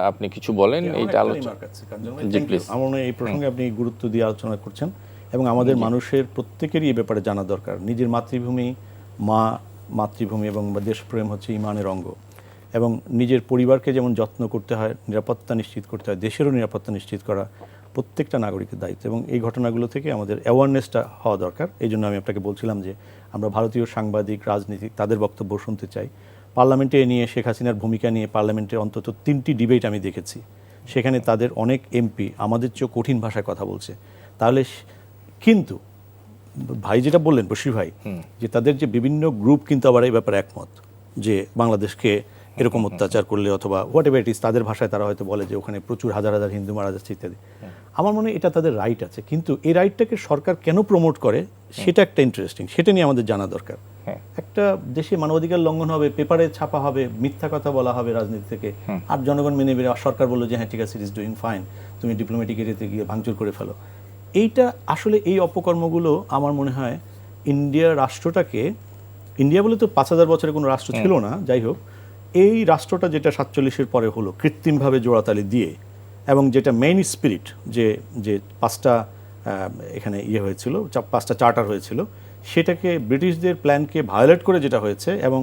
আপনি কিছু বলেন এইটা আলোচনা। জি প্লিজ। আমার মনে হয় এই প্রসঙ্গে আপনি গুরুত্ব দিয়ে আলোচনা করছেন এবং আমাদের মানুষের প্রত্যেকেরই এ ব্যাপারে জানা দরকার। নিজের মাতৃভূমি, মাতৃভূমি এবং দেশপ্রেম হচ্ছে ইমানের অঙ্গ, এবং নিজের পরিবারকে যেমন যত্ন করতে হয়, নিরাপত্তা নিশ্চিত করতে হয়, দেশেরও নিরাপত্তা নিশ্চিত করা প্রত্যেকটা নাগরিকের দায়িত্ব। এবং এই ঘটনাগুলো থেকে আমাদের অ্যাওয়ারনেসটা হওয়া দরকার। এই জন্য আমি আপনাকে বলছিলাম যে আমরা ভারতীয় সাংবাদিক, রাজনীতিক তাদের বক্তব্য শুনতে চাই। পার্লামেন্টে নিয়ে শেখ হাসিনার ভূমিকা নিয়ে পার্লামেন্টে অন্তত 3টি ডিবেট আমি দেখেছি, সেখানে তাদের অনেক এমপি আমাদের চেয়েও কঠিন ভাষায় কথা বলছে। তাহলে কিন্তু ভাই যেটা বললেন, বশির ভাই, যে তাদের যে বিভিন্ন গ্রুপ কিন্তু আবার এই ব্যাপারে একমত যে বাংলাদেশকে এরকম অত্যাচার করলে অথবা হোয়াট এভার ইট ইজ, তাদের ভাষায় তারা হয়তো বলে যে ওখানে প্রচুর হাজার হাজার হিন্দু মারা যাচ্ছে ইত্যাদি। আমার মনে হয় এটা তাদের রাইট আছে, কিন্তু এই রাইটটাকে সরকার কেন প্রমোট করে সেটা একটা ইন্টারেস্টিং, সেটা নিয়ে আমাদের জানা দরকার। একটা দেশে মানবাধিকার লঙ্ঘন হবে, পেপারে ছাপা হবে, মিথ্যা কথা বলা হবে রাজনীতি থেকে, আর জনগণ মেনে নেবে, সরকার বললো যে হ্যাঁ ঠিক আছে, ইট ইজ ডুইং ফাইন, তুমি ডিপ্লোম্যাটিক এরিয়াতে গিয়ে ভাঙচুর করে ফেলো। এইটা আসলে এই অপকর্মগুলো আমার মনে হয় ইন্ডিয়া রাষ্ট্রটাকে, ইন্ডিয়া বলে তো 5000 বছরের কোনো রাষ্ট্র ছিল না, যাই হোক, এই রাষ্ট্রটা যেটা 47-এর পরে হলো কৃত্রিমভাবে জোড়াতালি দিয়ে, এবং যেটা মেইন স্পিরিট যে যে 5টা এখানে হয়েছিল, 5টা চার্টার হয়েছিল, সেটাকে ব্রিটিশদের প্ল্যানকে ভায়োলেট করে যেটা হয়েছে, এবং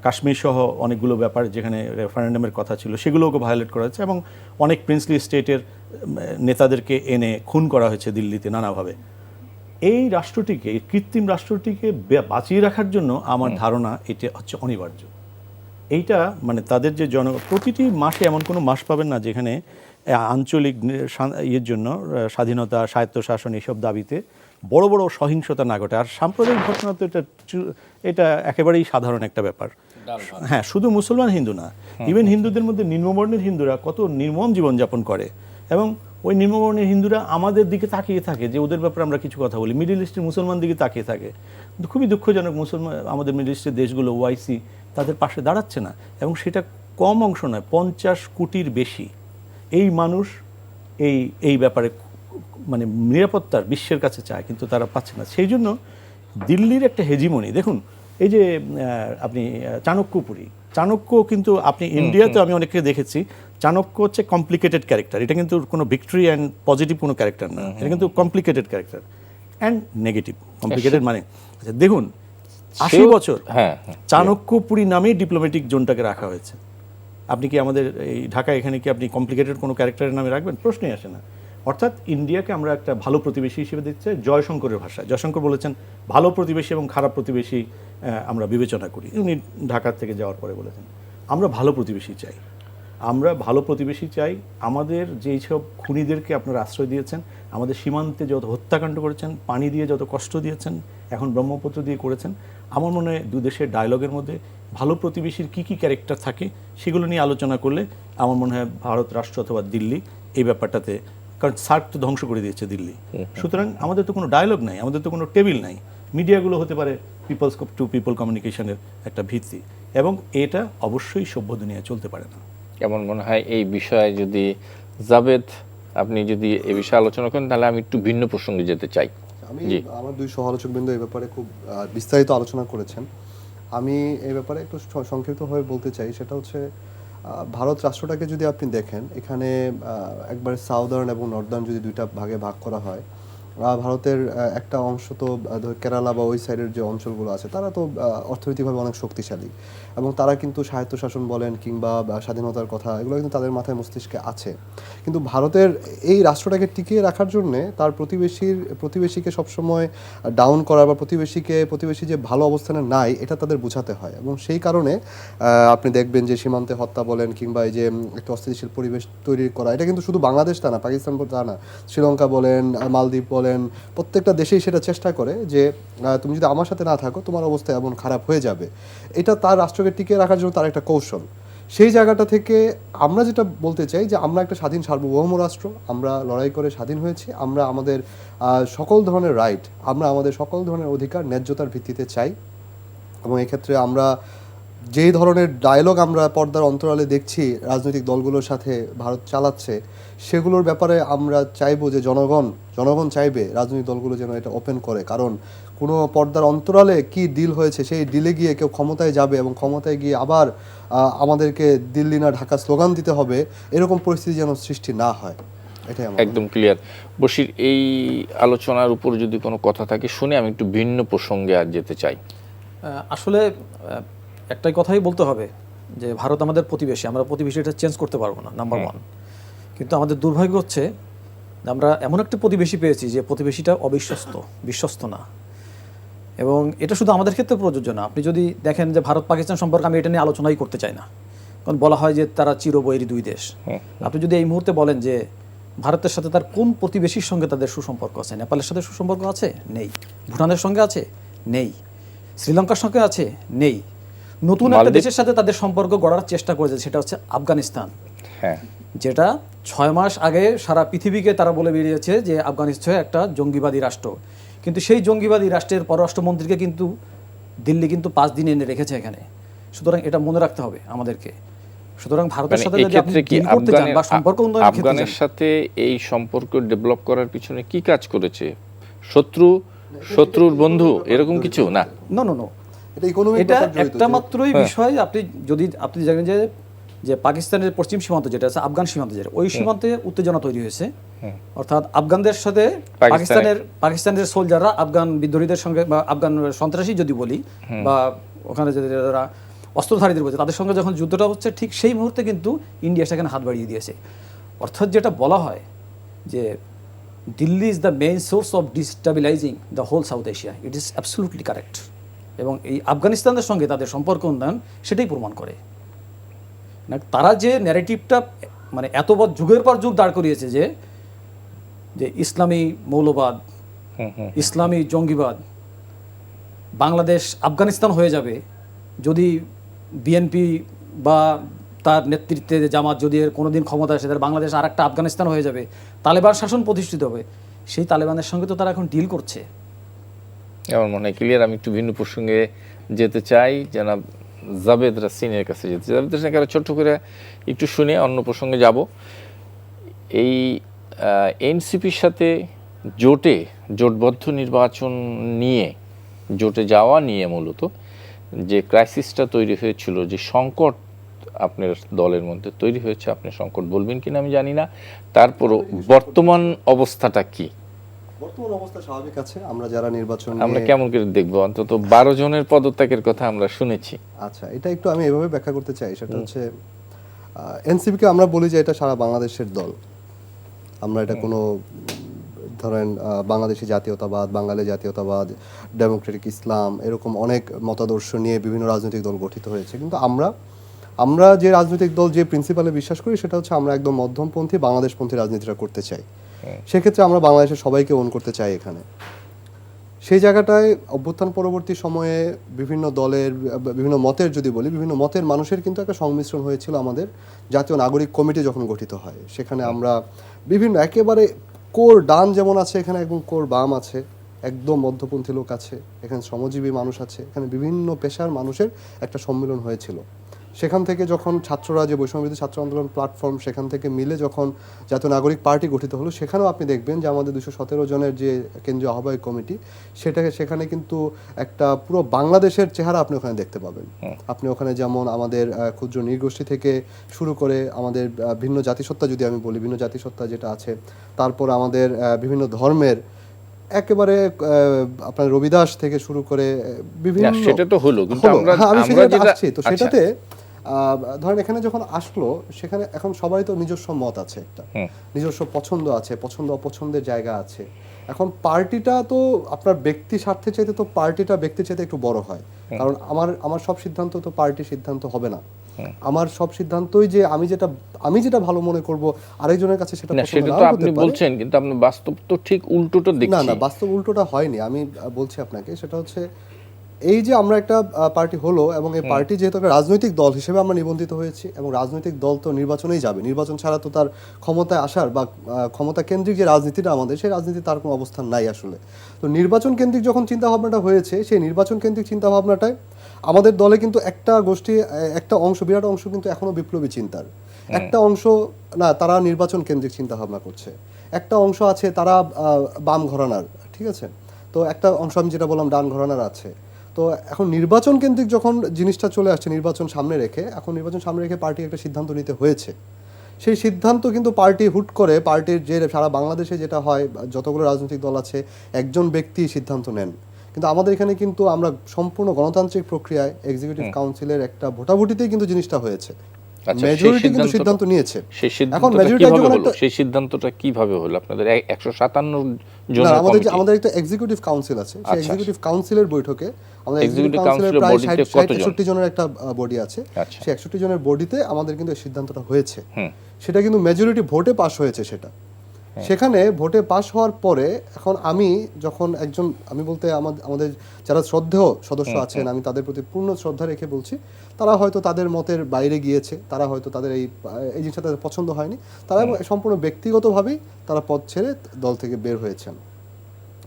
কাশ্মীর সহ অনেকগুলো ব্যাপার যেখানে রেফারেন্ডামের কথা ছিল সেগুলোকে ভায়োলেট করা হয়েছে, এবং অনেক প্রিন্সলি স্টেটের নেতাদেরকে এনে খুন করা হয়েছে দিল্লিতে নানাভাবে। এই রাষ্ট্রটিকে, এই কৃত্রিম রাষ্ট্রটিকে বাঁচিয়ে রাখার জন্য আমার ধারণা এটা হচ্ছে অনিবার্য। এইটা মানে তাদের যে প্রতিটি মাসে এমন কোনো মাস পাবেন না যেখানে আঞ্চলিক ইয়ের জন্য, স্বাধীনতা, স্বায়ত্তশাসন এইসব দাবিতে বড় বড় সহিংসতা না ঘটে। আর সাম্প্রদায়িক ঘটনা তো এটা একেবারেই সাধারণ একটা ব্যাপার। হ্যাঁ, শুধু মুসলমান হিন্দু না, ইভেন হিন্দুদের মধ্যে নিম্নবর্ণের হিন্দুরা কত নির্মম জীবনযাপন করে, এবং ওই নিম্নবর্ণের হিন্দুরা আমাদের দিকে তাকিয়ে থাকে যে ওদের ব্যাপারে আমরা কিছু কথা বলি। মিডল ইস্টের মুসলমান দিকে তাকিয়ে থাকে। খুবই দুঃখজনক, মুসলমান আমাদের মিডল ইস্টের দেশগুলো ওআইসি তাদের পাশে দাঁড়াচ্ছে না, এবং সেটা কম অংশ নয়, 50 কোটির বেশি এই মানুষ এই ব্যাপারে মানে নিরাপত্তার বিশ্বের কাছে চায়, কিন্তু তারা পাচ্ছে না। সেই জন্য দিল্লির একটা হেজিমনি দেখুন, এই যে আপনি চাণক্য কিন্তু আপনি ইন্ডিয়াতে আমি অনেককে দেখেছি, চাণক্য হচ্ছে কমপ্লিকেটেড ক্যারেক্টার, এটা কিন্তু কোনো ভিক্টরি অ্যান্ড পজিটিভ কোনো ক্যারেক্টার না, এটা কিন্তু complicated character and negative. Complicated মানে আচ্ছা দেখুন 80 বছর চাণক্যপুরী নামেই ডিপ্লোম্যাটিক জোনটাকে রাখা হয়েছে। আপনি কি আমাদের এই ঢাকা এখানে কি আপনি কমপ্লিকেটেড কোনো ক্যারেক্টারের নামে রাখবেন? প্রশ্নই আসে না। অর্থাৎ ইন্ডিয়াকে আমরা একটা ভালো প্রতিবেশী হিসেবে দেখতে চাই জয়শঙ্করের ভাষায়। জয়শঙ্কর বলেছেন ভালো প্রতিবেশী এবং খারাপ প্রতিবেশী আমরা বিবেচনা করি, উনি ঢাকার থেকে যাওয়ার পরে বলেছেন আমরা ভালো প্রতিবেশী চাই, আমরা ভালো প্রতিবেশী চাই। আমাদের যেই সব খুনিদেরকে আপনারা আশ্রয় দিয়েছেন, আমাদের সীমান্তে যত হত্যাকাণ্ড করেছেন, পানি দিয়ে যত কষ্ট দিয়েছেন, এখন ব্রহ্মপুত্র দিয়ে করেছেন, আমার মনে হয় দু দেশের ডায়লগের মধ্যে ভালো প্রতিবেশীর কী কী ক্যারেক্টার থাকে সেগুলো নিয়ে আলোচনা করলে আমার মনে হয় ভারত রাষ্ট্র অথবা দিল্লি এই ব্যাপারটাতে, কারণ সার্ক তো ধ্বংস করে দিয়েছে দিল্লি, সুতরাং আমাদের তো কোনো ডায়লগ নাই, আমাদের তো কোনো টেবিল নাই। মিডিয়াগুলো হতে পারে পিপলস টু পিপল কমিউনিকেশনের একটা ভিত্তি, এবং এটা অবশ্যই সভ্য দুনিয়ায় চলতে পারে না। কেমন মনে হয় এই বিষয়ে যদি জাভেদ আপনি যদি এই বিষয়ে আলোচনা করেন, তাহলে আমি একটু ভিন্ন প্রসঙ্গে যেতে চাই। আমি আমার দুই সহ-আলোচকবৃন্দ এই ব্যাপারে খুব বিস্তারিত আলোচনা করেছেন। আমি এই ব্যাপারে একটু সংক্ষিপ্তভাবে বলতে চাই, সেটা হচ্ছে ভারত রাষ্ট্রটাকে যদি আপনি দেখেন, এখানে একবারে সাউদার্ন এবং নর্দার্ন যদি দুইটা ভাগে ভাগ করা হয়, ভারতের একটা অংশ তো কেরালা বা ওই সাইডের যে অঞ্চলগুলো আছে তারা তো অর্থনৈতিকভাবে অনেক শক্তিশালী, এবং তারা কিন্তু স্বায়ত্তশাসন বলেন কিংবা স্বাধীনতার কথা এগুলো কিন্তু তাদের মাথায় মস্তিষ্কে আছে। কিন্তু ভারতের এই রাষ্ট্রটাকে টিকিয়ে রাখার জন্যে তার প্রতিবেশীকে সবসময় ডাউন করা বা প্রতিবেশী যে ভালো অবস্থানে নাই এটা তাদের বোঝাতে হয়, এবং সেই কারণে আপনি দেখবেন যে সীমান্তে হত্যা বলেন কিংবা এই যে একটা অস্থিতিশীল পরিবেশ তৈরি করা, এটা কিন্তু শুধু বাংলাদেশ তা না, পাকিস্তান তা না, শ্রীলঙ্কা বলেন, মালদ্বীপ বলেন, বলেন, প্রত্যেকটা দেশেই সেটা চেষ্টা করে যে তুমি যদি আমার সাথে না থাকো তোমার অবস্থা এমন খারাপ হয়ে যাবে। এটা তার রাষ্ট্রকে টিকিয়ে রাখার জন্য তার একটা কৌশল। সেই জায়গাটা থেকে আমরা যেটা বলতে চাই যে আমরা একটা স্বাধীন সার্বভৌম রাষ্ট্র, আমরা লড়াই করে স্বাধীন হয়েছি, আমরা আমাদের সকল ধরনের রাইট, আমরা আমাদের সকল ধরনের অধিকার ন্যায্যতার ভিত্তিতে চাই। এবং এক্ষেত্রে আমরা যেই ধরনের ডায়লগ আমরা পর্দার অন্তরালে দেখছি রাজনৈতিক দলগুলোর সাথে ভারত চালাচ্ছে, সেগুলোর ব্যাপারে আমরা চাইবো যে জনগণ চাইবে রাজনৈতিক দলগুলো যেন এটা ওপেন করে। কারণ কোনো পর্দার অন্তরালে কি ডিল হয়েছে, সেই ডিলে গিয়ে কেউ ক্ষমতায় যাবে এবং ক্ষমতায় গিয়ে আবার আমাদেরকে দিল্লি না ঢাকা স্লোগান দিতে হবে, এরকম পরিস্থিতি যেন সৃষ্টি না হয়, এটাই আমার একদম ক্লিয়ার। বশির, এই আলোচনার উপর যদি কোনো কথা থাকে শুনে আমি একটু ভিন্ন প্রসঙ্গে আর যেতে চাই। আসলে একটাই কথাই বলতে হবে যে ভারত আমাদের প্রতিবেশী, আমরা প্রতিবেশী, এটা চেঞ্জ করতে পারবো না, নাম্বার ওয়ান। কিন্তু আমাদের দুর্ভাগ্য হচ্ছে আমরা এমন একটা প্রতিবেশী পেয়েছি যে প্রতিবেশীটা বিশ্বস্ত না। এবং এটা শুধু আমাদের ক্ষেত্রে প্রযোজ্য না। আপনি যদি দেখেন যে ভারত পাকিস্তান সম্পর্কে আমি এটা নিয়ে আলোচনাই করতে চাই না, কারণ বলা হয় যে তারা চিরবৈরী দুই দেশ। আপনি যদি এই মুহূর্তে বলেন যে ভারতের সাথে তার কোন প্রতিবেশীর সঙ্গে তাদের সুসম্পর্ক আছে, নেপালের সাথে সুসম্পর্ক আছে? নেই। ভুটানের সঙ্গে আছে? নেই। শ্রীলঙ্কার সঙ্গে আছে? নেই। নতুন একটা দেশের সাথে তাদের সম্পর্ক গড়ার চেষ্টা করেছে, সেটা হচ্ছে আফগানিস্তান। হ্যাঁ, যেটা 6 মাস আগে সারা পৃথিবীকে তারা বলে বেরিয়েছে যে আফগানিস্তান একটা জঙ্গিবাদী রাষ্ট্র। কিন্তু সেই জঙ্গিবাদী রাষ্ট্রের পররাষ্ট্রমন্ত্রীকে কিন্তু দিল্লি কিন্তু 5 দিন এনে রেখেছে এখানে। সুতরাং এটা মনে রাখতে হবে আমাদেরকে। সুতরাং ভারতের সাথে যদি আপনি ডিল করতে চান বা সম্পর্ক উন্নয়নের ক্ষেত্রে আফগানের সাথে এই সম্পর্ক ডেভেলপ করার পিছনে কি কাজ করেছে? শত্রুর বন্ধু এরকম কিছু না। নো, এটা একটা মাত্রই বিষয়। আপনি জানেন যে পাকিস্তানের পশ্চিম সীমান্ত যেটা আছে, আফগান সীমান্ত যেটা, ওই সীমান্তে উত্তেজনা তৈরি হয়েছে। অর্থাৎ আফগানদের সাথে পাকিস্তানের সোলজাররা আফগান বিদ্রোহীদের সঙ্গে বা আফগান সন্ত্রাসী যদি বলি বা ওখানে যারা অস্ত্রধারীদের বলছে তাদের সঙ্গে যখন যুদ্ধটা হচ্ছে, ঠিক সেই মুহূর্তে কিন্তু ইন্ডিয়া সেখানে হাত বাড়িয়ে দিয়েছে। অর্থাৎ যেটা বলা হয় যে Delhi is the main source of destabilising the whole South Asia, it is absolutely correct. এবং এই আফগানিস্তানের সঙ্গে তাদের সম্পর্ক উন্নয়ন সেটাই প্রমাণ করে। তারা যে ন্যারেটিভটা মানে যুগের পর যুগ দাঁড় করিয়েছে যে ইসলামী মৌলবাদ, ইসলামী জঙ্গিবাদ, বাংলাদেশ আফগানিস্তান হয়ে যাবে যদি বিএনপি বা তার নেতৃত্বে জামাত যদি এর কোনোদিন ক্ষমতা আসে, তাহলে বাংলাদেশ আর একটা আফগানিস্তান হয়ে যাবে, তালেবান শাসন প্রতিষ্ঠিত হবে। সেই তালেবানের সঙ্গে তো তারা এখন ডিল করছে। আমার মনে হয় ক্লিয়ার। আমি একটু ভিন্ন প্রসঙ্গে যেতে চাই, জনাব জাবেদ রাসিনের কাছে যেতে চাই। জাবেদ রাসিনের ছোট্ট করে একটু শুনে অন্য প্রসঙ্গে যাব। এই এনসিপির সাথে জোটবদ্ধ নির্বাচন নিয়ে, জোটে যাওয়া নিয়ে মূলত যে ক্রাইসিসটা তৈরি হয়েছিল, যে সংকট আপনার দলের মধ্যে তৈরি হয়েছে, আপনি সংকট বলবেন কিনা আমি জানি না, তারপরও বর্তমান অবস্থাটা কি? বর্তমান অবস্থা স্বাভাবিক আছে। আমরা যারা নির্বাচন আমরা কেমন করে দেখবো? অন্তত 12 জনের পদত্যাগের কথা আমরা শুনেছি। আচ্ছা, এটা একটু আমি এভাবে ব্যাখ্যা করতে চাই। সেটা হচ্ছে এনসিপিকে আমরা বলি যে এটা সারা বাংলাদেশের দল। আমরা এটা কোনো ধরেন বাংলাদেশি জাতীয়তাবাদ, বাঙালি জাতীয়তাবাদ, ডেমোক্রেটিক ইসলাম, এরকম অনেক মতাদর্শ নিয়ে বিভিন্ন রাজনৈতিক দল গঠিত হয়েছে। কিন্তু আমরা যে রাজনৈতিক দল যে প্রিন্সিপালে বিশ্বাস করি সেটা হচ্ছে আমরা একদম মধ্যমপন্থী বাংলাদেশপন্থী রাজনীতিটা করতে চাই। সেক্ষেত্রে আমরা বাংলাদেশের সবাইকে ওন করতে চাই এখানে। সেই জায়গাটায় অভ্যুত্থান পরবর্তী সময়ে বিভিন্ন দলের বিভিন্ন মতের যদি বলি, বিভিন্ন মতের মানুষের কিন্তু একটা সংমিশ্রণ হয়েছিল। আমাদের জাতীয় নাগরিক কমিটি যখন গঠিত হয়, সেখানে আমরা বিভিন্ন একেবারে কোর ডান যেমন আছে, এখানে একদম কোর বাম আছে, একদম মধ্যপন্থী লোক আছে, এখানে শ্রমজীবী মানুষ আছে, এখানে বিভিন্ন পেশার মানুষের একটা সম্মেলন হয়েছিল। সেখান থেকে যখন ছাত্ররা, যে বৈষম্যবিরোধী ছাত্র আন্দোলন প্ল্যাটফর্ম, সেখান থেকে মিলে যখন জাতীয় নাগরিক পার্টি গঠিত হলো, সেখানেও আপনি দেখবেন যে আমাদের 217 জনের যে কেন্দ্রীয় আহ্বায়ক কমিটি, সেখানে কিন্তু একটা পুরো বাংলাদেশের চেহারা আপনি ওখানে দেখতে পাবেন। আপনি ওখানে যেমন আমাদের ক্ষুদ্র নৃগোষ্ঠী থেকে শুরু করে আমাদের ভিন্ন জাতিসত্তা, যদি আমি বলি ভিন্ন জাতিসত্তা যেটা আছে, তারপর আমাদের বিভিন্ন ধর্মের একেবারে আপনার রবিদাস থেকে শুরু করে বিভিন্ন, সেটা তো হলো, কিন্তু আমি সেটাতে আসছি। তো সেটাতে ধরেন এখানে যখন আসলো, সেখানে এখন সবাই তো নিজস্ব মত আছে, একটা নিজস্ব পছন্দ আছে, পছন্দ অপছন্দের জায়গা আছে। এখন পার্টিটা তো আপনার ব্যক্তি স্বার্থে চাইতে তো পার্টিটা ব্যক্তি চাইতে একটু বড় হয়, কারণ আমার সব সিদ্ধান্ত তো পার্টির সিদ্ধান্ত হবে না। আমার সব সিদ্ধান্তই যে আমি যেটা ভালো মনে করব আরেকজনের কাছে সেটা না, পছন্দ সেটা নাও তো হতে আপনি পারে। বলছেন, কিন্তু আপনি বাস্তব তো ঠিক উল্টোটা না দেখছি। না, বাস্তব উল্টোটা হয়নি। আমি বলছি আপনাকে, সেটা হচ্ছে এই যে আমরা একটা পার্টি হলো এবং এই পার্টি যেহেতু একটা রাজনৈতিক দল হিসেবে আমরা নিবন্ধিত হয়েছি এবং রাজনৈতিক দল তো নির্বাচনেই যাবে, নির্বাচন ছাড়া তো তার ক্ষমতায় আসার বা ক্ষমতা কেন্দ্রিক যে রাজনীতিটা আমাদের, সেই রাজনীতি তার কোনো অবস্থান নাই আসলে। তো নির্বাচন কেন্দ্রিক যখন চিন্তাভাবনাটা হয়েছে, সেই নির্বাচন কেন্দ্রিক চিন্তাভাবনাটায় আমাদের দলে কিন্তু একটা গোষ্ঠী, একটা অংশ, বিরাট অংশ কিন্তু এখনো বিপ্লবী চিন্তার। একটা অংশ না, তারা নির্বাচন কেন্দ্রিক চিন্তাভাবনা করছে। একটা অংশ আছে তারা বাম ঘরানার, ঠিক আছে। তো একটা অংশ আমি যেটা বললাম ডান ঘরানার আছে। তো এখন নির্বাচন কেন্দ্রিক যখন জিনিসটা চলে আসছে, নির্বাচন সামনে রেখে, এখন নির্বাচন সামনে রেখে পার্টি একটা সিদ্ধান্ত নিতে হয়েছে। সেই সিদ্ধান্ত কিন্তু পার্টি হুট করে, পার্টির যে সারা বাংলাদেশে যেটা হয়, যতগুলো রাজনৈতিক দল আছে একজন ব্যক্তি সিদ্ধান্ত নেন, কিন্তু আমাদের এখানে কিন্তু আমরা সম্পূর্ণ গণতান্ত্রিক প্রক্রিয়ায় এক্সিকিউটিভ কাউন্সিলের একটা ভোটাভুটিতেই কিন্তু জিনিসটা হয়েছে। আচ্ছা, মেজরিটি কিন্তু সিদ্ধান্ত নিয়েছে। সেই এখন সিদ্ধান্তটা মেজরিটি কিভাবে যখন হলো? একটা, সেই সিদ্ধান্তটা কিভাবে হলো? আপনাদের 157 না, জনের কমিটি। আমাদের একটা এক্সিকিউটিভ কাউন্সিল আছে, সেই আচ্ছা। এক্সিকিউটিভ কাউন্সিলের বৈঠকে আমাদের Executive এক্সিকিউটিভ কাউন্সিলের Council-এর প্রায় বডিতে 60-61 জনের একটা বডি আছে। আচ্ছা। সেই 61 জনের বডিতে আমাদের কিন্তু এই সিদ্ধান্তটা হয়েছে। সেটা কিন্তু মেজরিটি ভোটে পাস হয়েছে সেটা। সেখানে ভোটে পাস হওয়ার পরে এখন আমি যখন একজন, আমি বলতে আমাদের যারা শ্রদ্ধেয় সদস্য আছেন, আমি তাদের প্রতি পূর্ণ শ্রদ্ধা রেখে বলছি, তারা হয়তো তাদের মতের বাইরে গিয়েছে, তারা হয়তো তাদের এই জিনিসটা তাদের পছন্দ হয়নি, তারা সম্পূর্ণ ব্যক্তিগতভাবেই তারা পদ ছেড়ে দল থেকে বের হয়েছেন।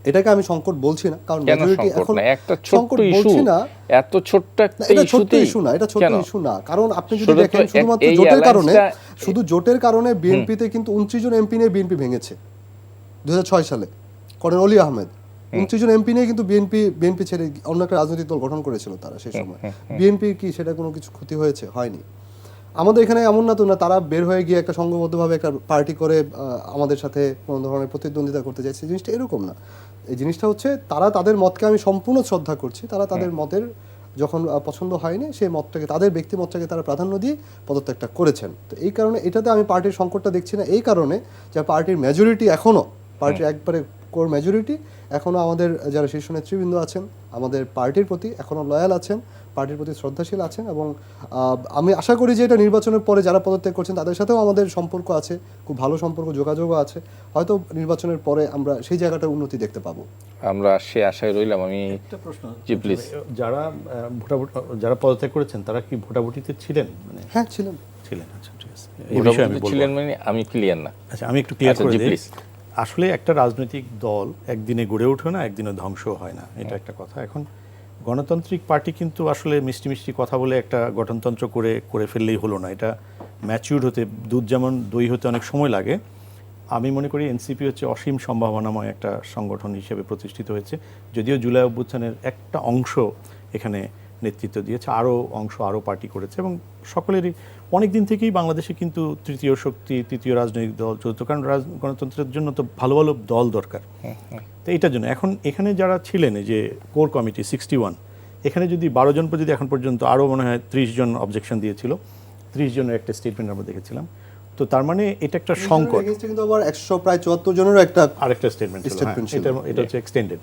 এটাকে আমি সংকট বলছি না, কারণ কেন মেজরিটি সংকট এখন না? একটা ছোট্ট সংকট ইস্যু, বলছি না। এত ছোট্ট একটা এটা ছোট্ট ইস্যুতেই ইস্যু না, এটা ছোট্ট কেন? ইস্যু না, কারণ আপনি যদি শুধু তো দেখেন শুধুমাত্র এই জোটের কারণে, alliance-টা- শুধু জোটের কারণে বিএনপিতে কিন্তু 29 জন এমপি নিয়ে বিএনপি ভেঙেছে 2006 সালে। করেন অলি আহমেদ 29 জন এমপি নিয়ে কিন্তু বিএনপি ছেড়ে অন্য একটা রাজনৈতিক দল গঠন করেছিল তারা সেই সময়। বিএনপির কি সেটা কোনো কিছু ক্ষতি হয়েছে? হয়নি। আমাদের এখানে এমন না তো না, তারা বের হয়ে গিয়ে একটা সংঘবদ্ধভাবে একটা পার্টি করে আমাদের সাথে কোনো ধরনের প্রতিদ্বন্দ্বিতা করতে চাইছে, জিনিসটা এরকম না। এই জিনিসটা হচ্ছে তারা তাদের মতকে আমি সম্পূর্ণ শ্রদ্ধা করছি, তারা তাদের মতের যখন পছন্দ হয়নি সেই মতটাকে, তাদের ব্যক্তি মতটাকে তারা প্রাধান্য দিয়ে পদত্যাগটা করেছেন। তো এই কারণে এটাতে আমি পার্টির সংকটটা দেখছি না, এই কারণে যে পার্টির মেজরিটি এখনও, পার্টির একবারে কোর মেজরিটি এখনও আমাদের যারা শীর্ষ নেতৃবৃন্দ আছেন আমাদের পার্টির প্রতি এখনও লয়াল আছেন, পার্টির প্রতি শ্রদ্ধাশীল আছেন, এবং আমি আশা করি যে এটা নির্বাচনের পরে যারা পদত্যাগ করছেন তাদের সাথেও আমাদের সম্পর্ক আছে, খুব ভালো সম্পর্ক, যোগাযোগও আছে। হয়তো নির্বাচনের পরে আমরা সেই জায়গাটার উন্নতি দেখতে পাবো। আমরা সে আশায় রইলাম। আমি একটা প্রশ্ন, জি প্লিজ। যারা পদত্যাগ করেছেন তারা কি ভোটাভুটিতে ছিলেন? মানে হ্যাঁ ছিলেন। আচ্ছা, ঠিক আছে। এই বিষয়ে আমি বলবো। ছিলেন মানে আমি ক্লিয়ার না। আচ্ছা, আমি একটু ক্লিয়ার আচ্ছা, করে জি, দিই। প্লিজ। আসলে একটা রাজনৈতিক দল একদিনে গড়ে ওঠে না, একদিনে ধ্বংস হয় না, এটা একটা কথা। এখন গণতান্ত্রিক পার্টি কিন্তু আসলে মিষ্টি মিষ্টি কথা বলে একটা গঠনতন্ত্র করে ফেললেই হলো না। এটা ম্যাচিউর হতে, দুধ যেমন দই হতে অনেক সময় লাগে। আমি মনে করি এনসিপি হচ্ছে অসীম সম্ভাবনাময় একটা সংগঠন হিসেবে প্রতিষ্ঠিত হয়েছে, যদিও জুলাই অভ্যুত্থানের একটা অংশ এখানে নেতৃত্ব দিয়েছে, আরও অংশ আরও পার্টি করেছে, এবং সকলেরই অনেক দিন থেকেই বাংলাদেশে কিন্তু তৃতীয় শক্তি, তৃতীয় রাজনৈতিক দল চলতো, কারণ গণতন্ত্রের জন্য তো ভালো ভালো দল দরকার। তো এইটার জন্য এখন এখানে যারা ছিলেন, এই যে কোর কমিটি 61, এখানে যদি 12 জন যদি এখন পর্যন্ত, আরও মনে হয় 30 জন অবজেকশন দিয়েছিল, 30 জনের একটা স্টেটমেন্ট আমরা দেখেছিলাম। তো তার মানে এটা একটা সংকট। কিন্তু আবার 174 জনেরও একটা আরেকটা স্টেটমেন্ট ছিল, এটা হচ্ছে এক্সটেন্ডেড।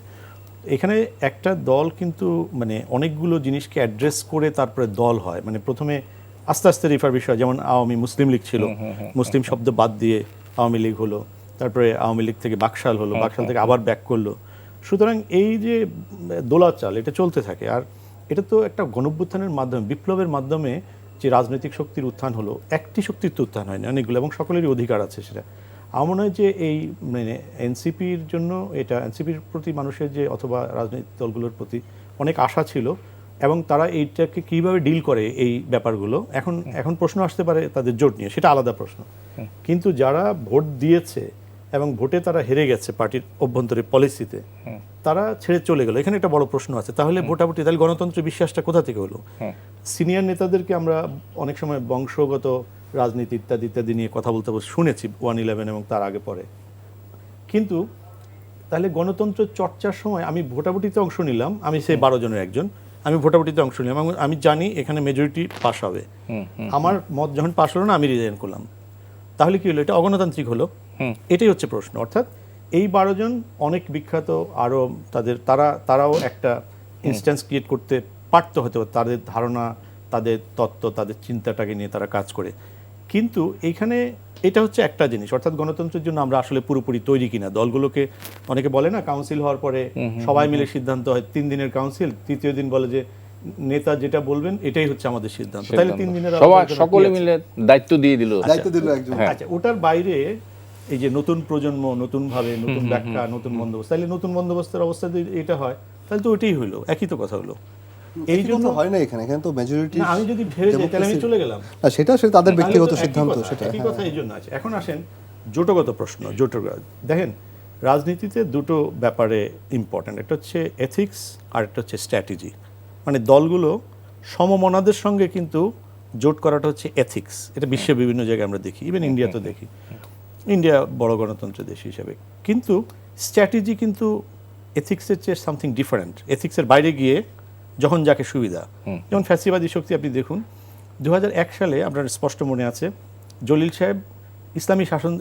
এখানে একটা দল কিন্তু মানে অনেকগুলো জিনিসকে অ্যাড্রেস করে তারপরে দল হয়, মানে প্রথমে আস্তে আস্তে রিফার বিষয়, যেমন আওয়ামী মুসলিম লীগ ছিল, মুসলিম শব্দ বাদ দিয়ে আওয়ামী লীগ হলো, তারপরে আওয়ামী লীগ থেকে বাকশাল হলো, বাকশাল থেকে আবার ব্যাক করলো। সুতরাং এই যে দোলাচাল এটা চলতে থাকে। আর এটা তো একটা গণঅভ্যুত্থানের মাধ্যমে, বিপ্লবের মাধ্যমে যে রাজনৈতিক শক্তির উত্থান হলো, একটি শক্তির তো উত্থান হয়নি, অনেকগুলো, এবং সকলেরই অধিকার আছে সেটা। আমার মনে হয় যে এই মানে এনসিপির জন্য, এটা এনসিপির প্রতি মানুষের যে, অথবা রাজনৈতিক দলগুলোর প্রতি অনেক আশা ছিল, এবং তারা এইটাকে কীভাবে ডিল করে এই ব্যাপারগুলো, এখন প্রশ্ন আসতে পারে তাদের জোট নিয়ে, সেটা আলাদা প্রশ্ন। কিন্তু যারা ভোট দিয়েছে এবং ভোটে তারা হেরে গেছে পার্টির অভ্যন্তরীণ পলিসিতে, তারা ছেড়ে চলে গেল, এখানে একটা বড় প্রশ্ন আছে। তাহলে ভোটাভুটি, তাহলে গণতন্ত্রের বিশ্বাসটা কোথা থেকে হলো? সিনিয়র নেতাদেরকে আমরা অনেক সময় বংশগত রাজনীতি ইত্যাদি ইত্যাদি নিয়ে কথা বলতে শুনেছি 1/11 এবং তার আগে পরে, কিন্তু তাহলে গণতন্ত্র চর্চার সময় আমি ভোটাভুটিতে অংশ নিলাম, আমি সেই 12 জনের একজন, আমি ভোটাভুটিতে অংশ নিলাম এবং আমি জানি এখানে মেজরিটি পাস হবে, আমার মত যখন পাস হলো না আমি রিজাইন করলাম, তাহলে কি হলো? এটা অগণতান্ত্রিক হলো? এটাই হচ্ছে প্রশ্ন। অর্থাৎ এই 12 জন অনেক বিখ্যাত, আরও তারাও একটা ইনস্ট্যান্স ক্রিয়েট করতে পারতো, হয়তো তাদের ধারণা, তাদের তত্ত্ব, তাদের চিন্তাটাকে নিয়ে তারা কাজ করে। কিন্তু এইখানে এটা হচ্ছে একটা জিনিস, অর্থাৎ গণতন্ত্রের জন্য আমরা আসলে পুরোপুরি তৈরি কিনা। দলগুলোকে অনেকে বলে না, কাউন্সিল হওয়ার পরে সবাই মিলে সিদ্ধান্ত হয়, 3 দিনের কাউন্সিল, তৃতীয় দিন বলে যে নেতা যেটা বলবেন এটাই হচ্ছে আমাদের সিদ্ধান্ত। তাহলে 3 দিনের সকলে মিলে দায়িত্ব দিয়ে দিল। দায়িত্ব দিল একজন। আচ্ছা, ওটার বাইরে এই যে নতুন প্রজন্ম, নতুন ভাবে, নতুন ব্যাখ্যা, নতুন বন্দোবস্ত, তাহলে নতুন বন্দোবস্তের অবস্থা যদি এটা হয় তাহলে তো ওইটাই হইলো, একই তো কথা হলো। এই জন্য হয় না এখানে তো মেজরিটি। আমি যদি ভেবে যাই তাহলে আমি চলে গেলাম। সেটা তাদের ব্যক্তিগত তাহলে তো একই সিদ্ধান্ত, কথা, সেটা একই কথা এই জন্য আছে। এখন আসেন জোটগত প্রশ্ন। দেখেন, রাজনীতিতে দুটো ব্যাপারে ইম্পর্টেন্ট, একটা হচ্ছে এথিক্স আর একটা হচ্ছে স্ট্র্যাটেজি। মানে দলগুলো সমমনাদের সঙ্গে কিন্তু জোট করাটা হচ্ছে এথিক্স। এটা বিশ্বের বিভিন্ন জায়গায় আমরা দেখি, ইভেন ইন্ডিয়াতেও দেখি, ইন্ডিয়া বড় গণতন্ত্রের দেশ হিসেবে। কিন্তু স্ট্র্যাটেজি কিন্তু এথিক্সের চেয়ে সামথিং ডিফারেন্ট। এথিক্সের বাইরে গিয়ে যখন যাকে সুবিধা, যেমন ফ্যাসিবাদী শক্তি আপনি দেখুন, 2001 সালে আপনার স্পষ্ট মনে আছে, জলিল সাহেব ইসলামী শাসন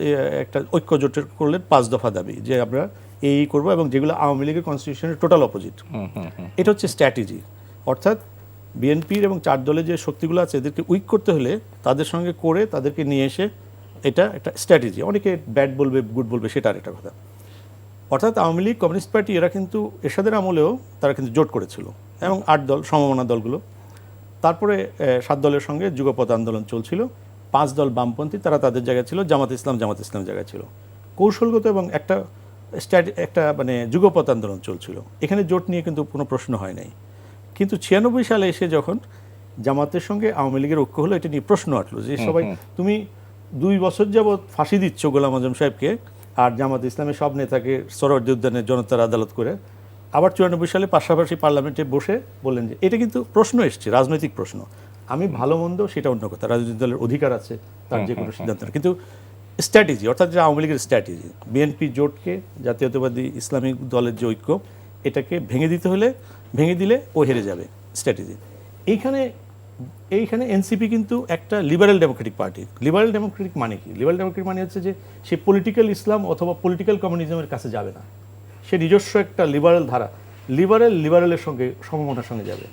একটা ঐক্য জোট করলেন 5 দফা দাবি, যে আমরা এই করবো, এবং যেগুলো আওয়ামী লীগের কনস্টিটিউশনের টোটাল অপোজিট। এটা হচ্ছে স্ট্র্যাটেজি। অর্থাৎ বিএনপির এবং 4 দলের যে শক্তিগুলো আছে এদেরকে উইক করতে হলে তাদের সঙ্গে করে তাদেরকে নিয়ে এসে, এটা একটা স্ট্র্যাটেজি। অনেকে ব্যাড বলবে, গুড বলবে, সেটা আর একটা কথা। অর্থাৎ আওয়ামী লীগ, কমিউনিস্ট পার্টি, এরা কিন্তু এরশাদের আমলেও তারা কিন্তু জোট করেছিল, এবং 8 দল সমমনা দলগুলো। তারপরে 7 দলের সঙ্গে যুগপৎ আন্দোলন চলছিল, 5 দল বামপন্থী, তারা তাদের জায়গায় ছিল, জামাত ইসলাম জায়গায় ছিল। কৌশলগত এবং একটা মানে যুগপৎ আন্দোলন চলছিল। এখানে জোট নিয়ে কিন্তু কোনো প্রশ্ন হয় নাই। কিন্তু 96 সালে এসে যখন জামাতের সঙ্গে আওয়ামী লীগের ঐক্য হলো, এটা নিয়ে প্রশ্ন উঠলো যে সবাই, তুমি 2 বছর যাবৎ ফাঁসি দিচ্ছ গোলাম আজম সাহেবকে, আর জামাত ইসলামের সব নেতাকে সোহরাওয়ার্দী উদ্যানের জনতার আদালত করে, আবার 94 সালে পাশাপাশি পার্লামেন্টে বসে বললেন যে এটা কিন্তু প্রশ্ন এসছে, রাজনৈতিক প্রশ্ন। আমি ভালো মন্দ সেটা অন্য কথা, রাজনৈতিক দলের অধিকার আছে তার যে কোনো সিদ্ধান্ত, কিন্তু স্ট্র্যাটেজি, অর্থাৎ যে আওয়ামী লীগের স্ট্র্যাটেজি, বিএনপি জোটকে, জাতীয়তাবাদী ইসলামিক দলের যে ঐক্য, এটাকে ভেঙে দিলে ও হেরে যাবে, স্ট্র্যাটেজি। এইখানে এনসিপি কিন্তু একটা liberal Democratic party. Liberal Democratic মানে কি? লিবারেল ডেমোক্রেটিক মানে হচ্ছে যে সে পলিটিক্যাল ইসলাম অথবা পলিটিক্যাল কমিউনিজমের কাছে যাবে না, সে নিজস্ব একটা লিবারেল ধারা, লিবারেলের সঙ্গে, সমমনার সঙ্গে যাবে।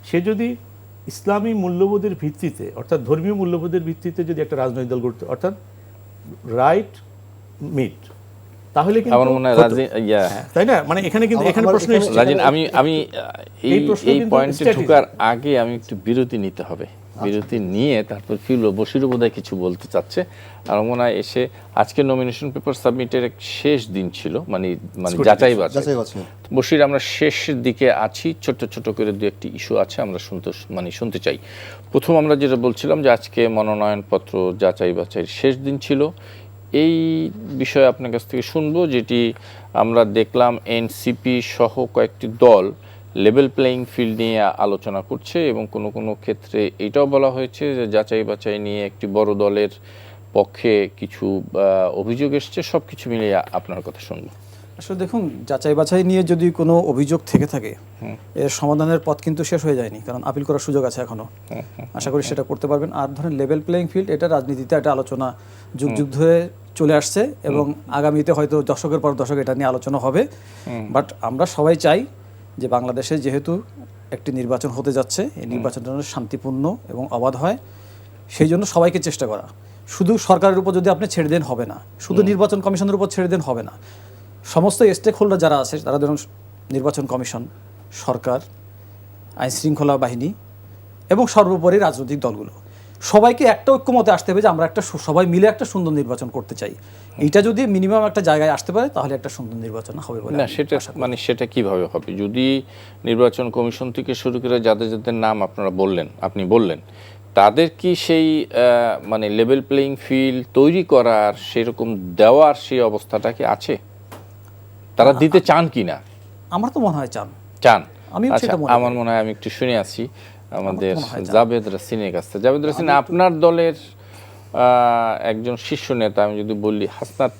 সে যদি ইসলামী মূল্যবোধের ভিত্তিতে, অর্থাৎ ধর্মীয় মূল্যবোধের ভিত্তিতে যদি একটা রাজনৈতিক দল গড়তে, অর্থাৎ রাইট মিট, তাহলে কিন্তু আমার মনে হয় তাই না? মানে এখানে কিন্তু এখানে প্রশ্ন এসেছে। রাজিন, আমি এই পয়েন্টে ঢোকার আগে আমি একটু বিরতি নিতে হবে। বিরতি নিয়ে তারপর ফিরলো। বশিরও বোধহয় কিছু বলতে চাচ্ছে। আর মনে হয় এসে আজকে নমিনেশন পেপার সাবমিটের এক শেষ দিন ছিল, মানে যাচাই বাছাই। বশির, আমরা শেষের দিকে আছি, ছোট করে 2-1টি ইস্যু আছে, আমরা শুনতে চাই। প্রথম আমরা যেটা বলছিলাম যে আজকে মনোনয়নপত্র যাচাই বাছাইয়ের শেষ দিন ছিল। এই বিষয়ে আপনার কাছ থেকে শুনবো, যেটি আমরা দেখলাম এনসিপি সহ কয়েকটি দল লেভেল প্লেয়িং ফিল্ড নিয়ে আলোচনা করছে, এবং কোনো ক্ষেত্রে এটাও বলা হয়েছে যে যাচাই বাছাই নিয়ে একটি বড় দলের পক্ষে কিছু অভিযোগ এসছে। সব কিছু মিলিয়ে আপনার কথা শুনবো। আসলে দেখুন, যাচাই বাছাই নিয়ে যদি কোনো অভিযোগ থেকে থাকে, এর সমাধানের পথ কিন্তু শেষ হয়ে যায়নি, কারণ আপিল করার সুযোগ আছে এখনো। আশা করি সেটা করতে পারবেন। আর ধরেন লেভেল প্লেয়িং ফিল্ড, এটা রাজনীতিতে একটা আলোচনা যুগ ধরে চলে আসছে, এবং আগামীতে হয়তো দশকের পর দশক এটা নিয়ে আলোচনা হবে। বাট আমরা সবাই চাই যে বাংলাদেশে যেহেতু একটি নির্বাচন হতে যাচ্ছে, এই নির্বাচনটা শান্তিপূর্ণ এবং অবাধ হয়, সেই জন্য সবাইকে চেষ্টা করা। শুধু সরকারের উপর যদি আপনি ছেড়ে দেন হবে না, শুধু নির্বাচন কমিশনের উপর ছেড়ে দেন হবে না। সমস্ত স্টেক হোল্ডার যারা আছে, তারা ধরুন নির্বাচন কমিশন, সরকার, আইন শৃঙ্খলা বাহিনী এবং সর্বোপরি রাজনৈতিক দলগুলো, সবাইকে একটা ঐক্যমতে আসতে হবে যে আমরা সবাই মিলে একটা সুন্দর নির্বাচন করতে চাই। এইটা যদি মিনিমাম একটা জায়গায় আসতে পারে, তাহলে একটা সুন্দর নির্বাচন হবে বলে না। সেটা কিভাবে হবে? যদি নির্বাচন কমিশন থেকে শুরু করে যাদের নাম আপনি বললেন, তাদের কি সেই লেভেল প্লেয়িং ফিল্ড তৈরি করার, সেরকম দেওয়ার সেই অবস্থাটা কি আছে? তারা দিতে চান কি না? আমার তো মনে হয় চান। আচ্ছা, আমার মনে হয় আমি একটু শুনে আছি আমাদের জাভেদ রাসিনের কাছ থেকে। জাভেদ রাসিন, আপনার দলের একজন শীর্ষ নেতা, আমি যদি বলি হাসনাত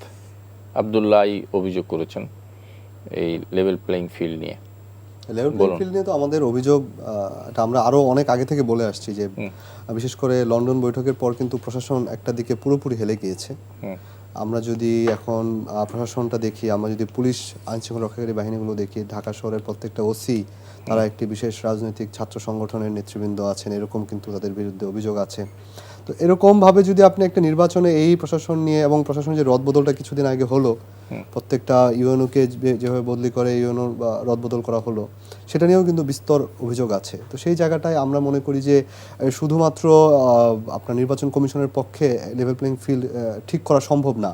আব্দুল্লাহ অভিযোগ করেছেন এই লেভেল প্লেয়িং ফিল্ড নিয়ে। লেভেল প্লেয়িং ফিল্ড নিয়ে তো আমাদের অভিযোগ, এটা আমরা আরো অনেক আগে থেকে বলে আসছি যে বিশেষ করে লন্ডন বৈঠকের পর কিন্তু প্রশাসন একটা দিকে পুরোপুরি হেলে গিয়েছে। আমরা যদি এখন প্রশাসনটা দেখি, আমরা যদি পুলিশ আইনশৃঙ্খলা রক্ষাকারী বাহিনীগুলো দেখি, ঢাকা শহরের প্রত্যেকটা ওসি তারা একটি বিশেষ রাজনৈতিক ছাত্র সংগঠনের নেতৃবৃন্দ আছেন, এরকম কিন্তু তাদের বিরুদ্ধে অভিযোগ আছে। তো এরকমভাবে যদি আপনি একটা নির্বাচনে এই প্রশাসন নিয়ে, এবং প্রশাসনের যে রদবদলটা কিছুদিন আগে হলো, প্রত্যেকটা ইউএনওকে যেভাবে বদলি করে ইউএনও রদবদল করা হলো, সেটা নিয়েও কিন্তু বিস্তর অভিযোগ আছে। তো সেই জায়গাটায় আমরা মনে করি যে শুধুমাত্র আপনার নির্বাচন কমিশনের পক্ষে লেভেল প্লেইং ফিল্ড ঠিক করা সম্ভব না,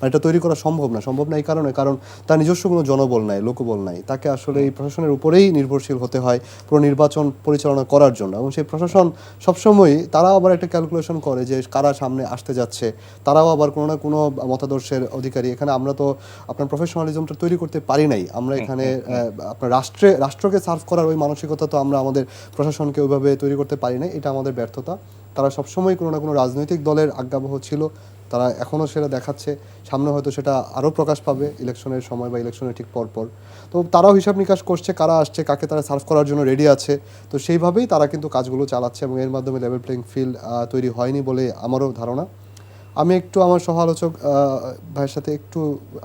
এটা তৈরি করা সম্ভব না এই কারণে, কারণ তার নিজস্ব কোনো জনবল নাই, লোকবল নাই, তাকে আসলে এই প্রশাসনের উপরেই নির্ভরশীল হতে হয় পুরো নির্বাচন পরিচালনা করার জন্য। এবং সেই প্রশাসন সবসময়ই তারাও আবার একটা ক্যালকুলেশন করে যে কারা সামনে আসতে যাচ্ছে, তারাও আবার কোনো না কোনো মতাদর্শের অধিকারী। এখানে আমরা তো আপনার প্রফেশনালিজমটা তৈরি করতে পারি নাই, আমরা এখানে আপনার রাষ্ট্রকে সার্ভ করার ওই মানসিকতা তো আমরা আমাদের প্রশাসনকে ওইভাবে তৈরি করতে পারি নাই, এটা আমাদের ব্যর্থতা। তারা সবসময় কোনো না কোনো রাজনৈতিক দলের আজ্ঞাবহ ছিল, তারা এখনও সেটা দেখাচ্ছে, সামনে হয়তো সেটা আরও প্রকাশ পাবে ইলেকশনের সময় বা ইলেকশনের ঠিক পরপর। তো তারাও হিসাব নিকাশ করছে কারা আসছে, কাকে তারা সার্ভ করার জন্য রেডি আছে। তো সেইভাবেই তারা কিন্তু কাজগুলো চালাচ্ছে, এবং এর মাধ্যমে লেভেল প্লেইং ফিল্ড তৈরি হয়নি বলে আমারও ধারণা। আমি একটু আমার সহ আলোচক ভাইয়ের সাথে একটু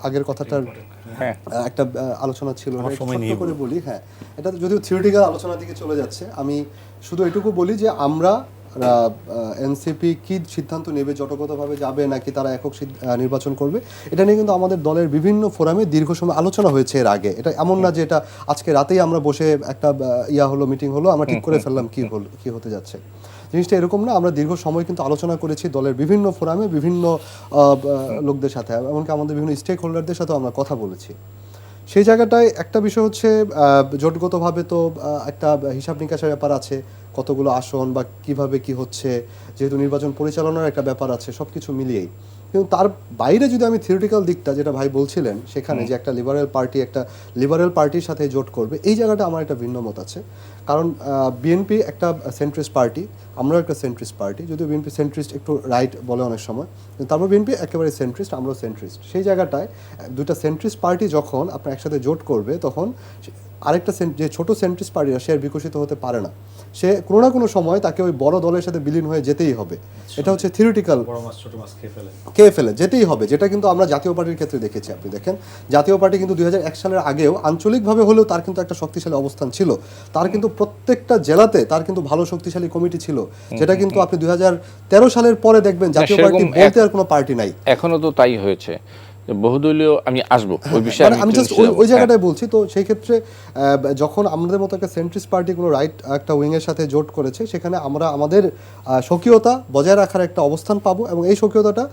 আগের কথাটার একটা আলোচনা ছিল, ছোট্ট করে বলি। হ্যাঁ, এটা যদিও থিওরিটিক্যাল আলোচনার দিকে চলে যাচ্ছে, আমি শুধু এটুকু বলি যে আমরা এনসিপি কি সিদ্ধান্ত নেবে, জোটগতভাবে যাবে নাকি তারা একক নির্বাচন করবে, এটা নিয়ে কিন্তু আমাদের দলের বিভিন্ন ফোরামে দীর্ঘ সময় আলোচনা হয়েছে এর আগে। এটা এমন না যে এটা আজকে রাতেই আমরা বসে একটা মিটিং হলো, আমরা ঠিক করে ফেললাম কি হতে যাচ্ছে। জিনিসটা এরকম না, আমরা দীর্ঘ সময় কিন্তু আলোচনা করেছি দলের বিভিন্ন ফোরামে বিভিন্ন লোকদের সাথে, এমনকি আমাদের বিভিন্ন স্টেক হোল্ডারদের সাথেও আমরা কথা বলেছি। সেই জায়গাটায় একটা বিষয় হচ্ছে জোটগতভাবে তো একটা হিসাব নিকাশের ব্যাপার আছে, কতগুলো আসন বা কিভাবে কি হচ্ছে, যেহেতু নির্বাচন পরিচালনার একটা ব্যাপার আছে, সব কিছু মিলিয়েই। কিন্তু তার বাইরে যদি আমি থিওরিটিক্যাল দিকটা যেটা ভাই বলছিলেন, সেখানে যে একটা লিবারেল পার্টির সাথে জোট করবে, এই জায়গাটা আমার একটা ভিন্ন মত আছে। কারণ বিএনপি একটা সেন্ট্রিস্ট পার্টি, আমরাও একটা সেন্ট্রিস্ট পার্টি, যদিও বিএনপি সেন্ট্রিস্ট একটু রাইট বলে অনেক সময়, তারপর বিএনপি একেবারে সেন্ট্রিস্ট, আমরাও সেন্ট্রিস্ট। সেই জায়গাটায় দুইটা সেন্ট্রিস্ট পার্টি যখন আপনার একসাথে জোট করবে, তখন আরেকটা যে ছোট সেন্ট্রিস্ট পার্টিরা সে আর বিকশিত হতে পারে না, সে কোনো না কোনো সময় তাকে ওই বড় দলের সাথে বিলীন হয়ে যেতেই হবে। এটা হচ্ছে থিওরিটিক্যাল, খেয়ে ফেলে যেতেই হবে, যেটা কিন্তু আমরা জাতীয় পার্টির ক্ষেত্রে দেখেছি। আপনি দেখেন জাতীয় পার্টি কিন্তু 2001 সালের আগেও আঞ্চলিকভাবে হলেও তার কিন্তু একটা শক্তিশালী অবস্থান ছিল, তার কিন্তু প্রত্যেকটা জেলাতে তার কিন্তু ভালো শক্তিশালী কমিটি ছিল, যেটা কিন্তু আপনি 2013 সালের পরে দেখবেন জাতীয় পার্টি বলতে আর কোনো পার্টি নাই। এখনো তো তাই হয়েছে, বহুদলীয়। আমি আসবো ওই বিষয়ে, আমি জাস্ট ওই জায়গাটায় বলছি। তো সেই ক্ষেত্রে যখন আমাদের মতো একটা সেন্ট্রিস্ট পার্টি কোনো রাইট একটা উইংয়ের সাথে জোট করেছে, সেখানে আমরা আমাদের স্বকীয়তা বজায় রাখার একটা অবস্থান পাবো, এবং এই স্বকীয়তাটা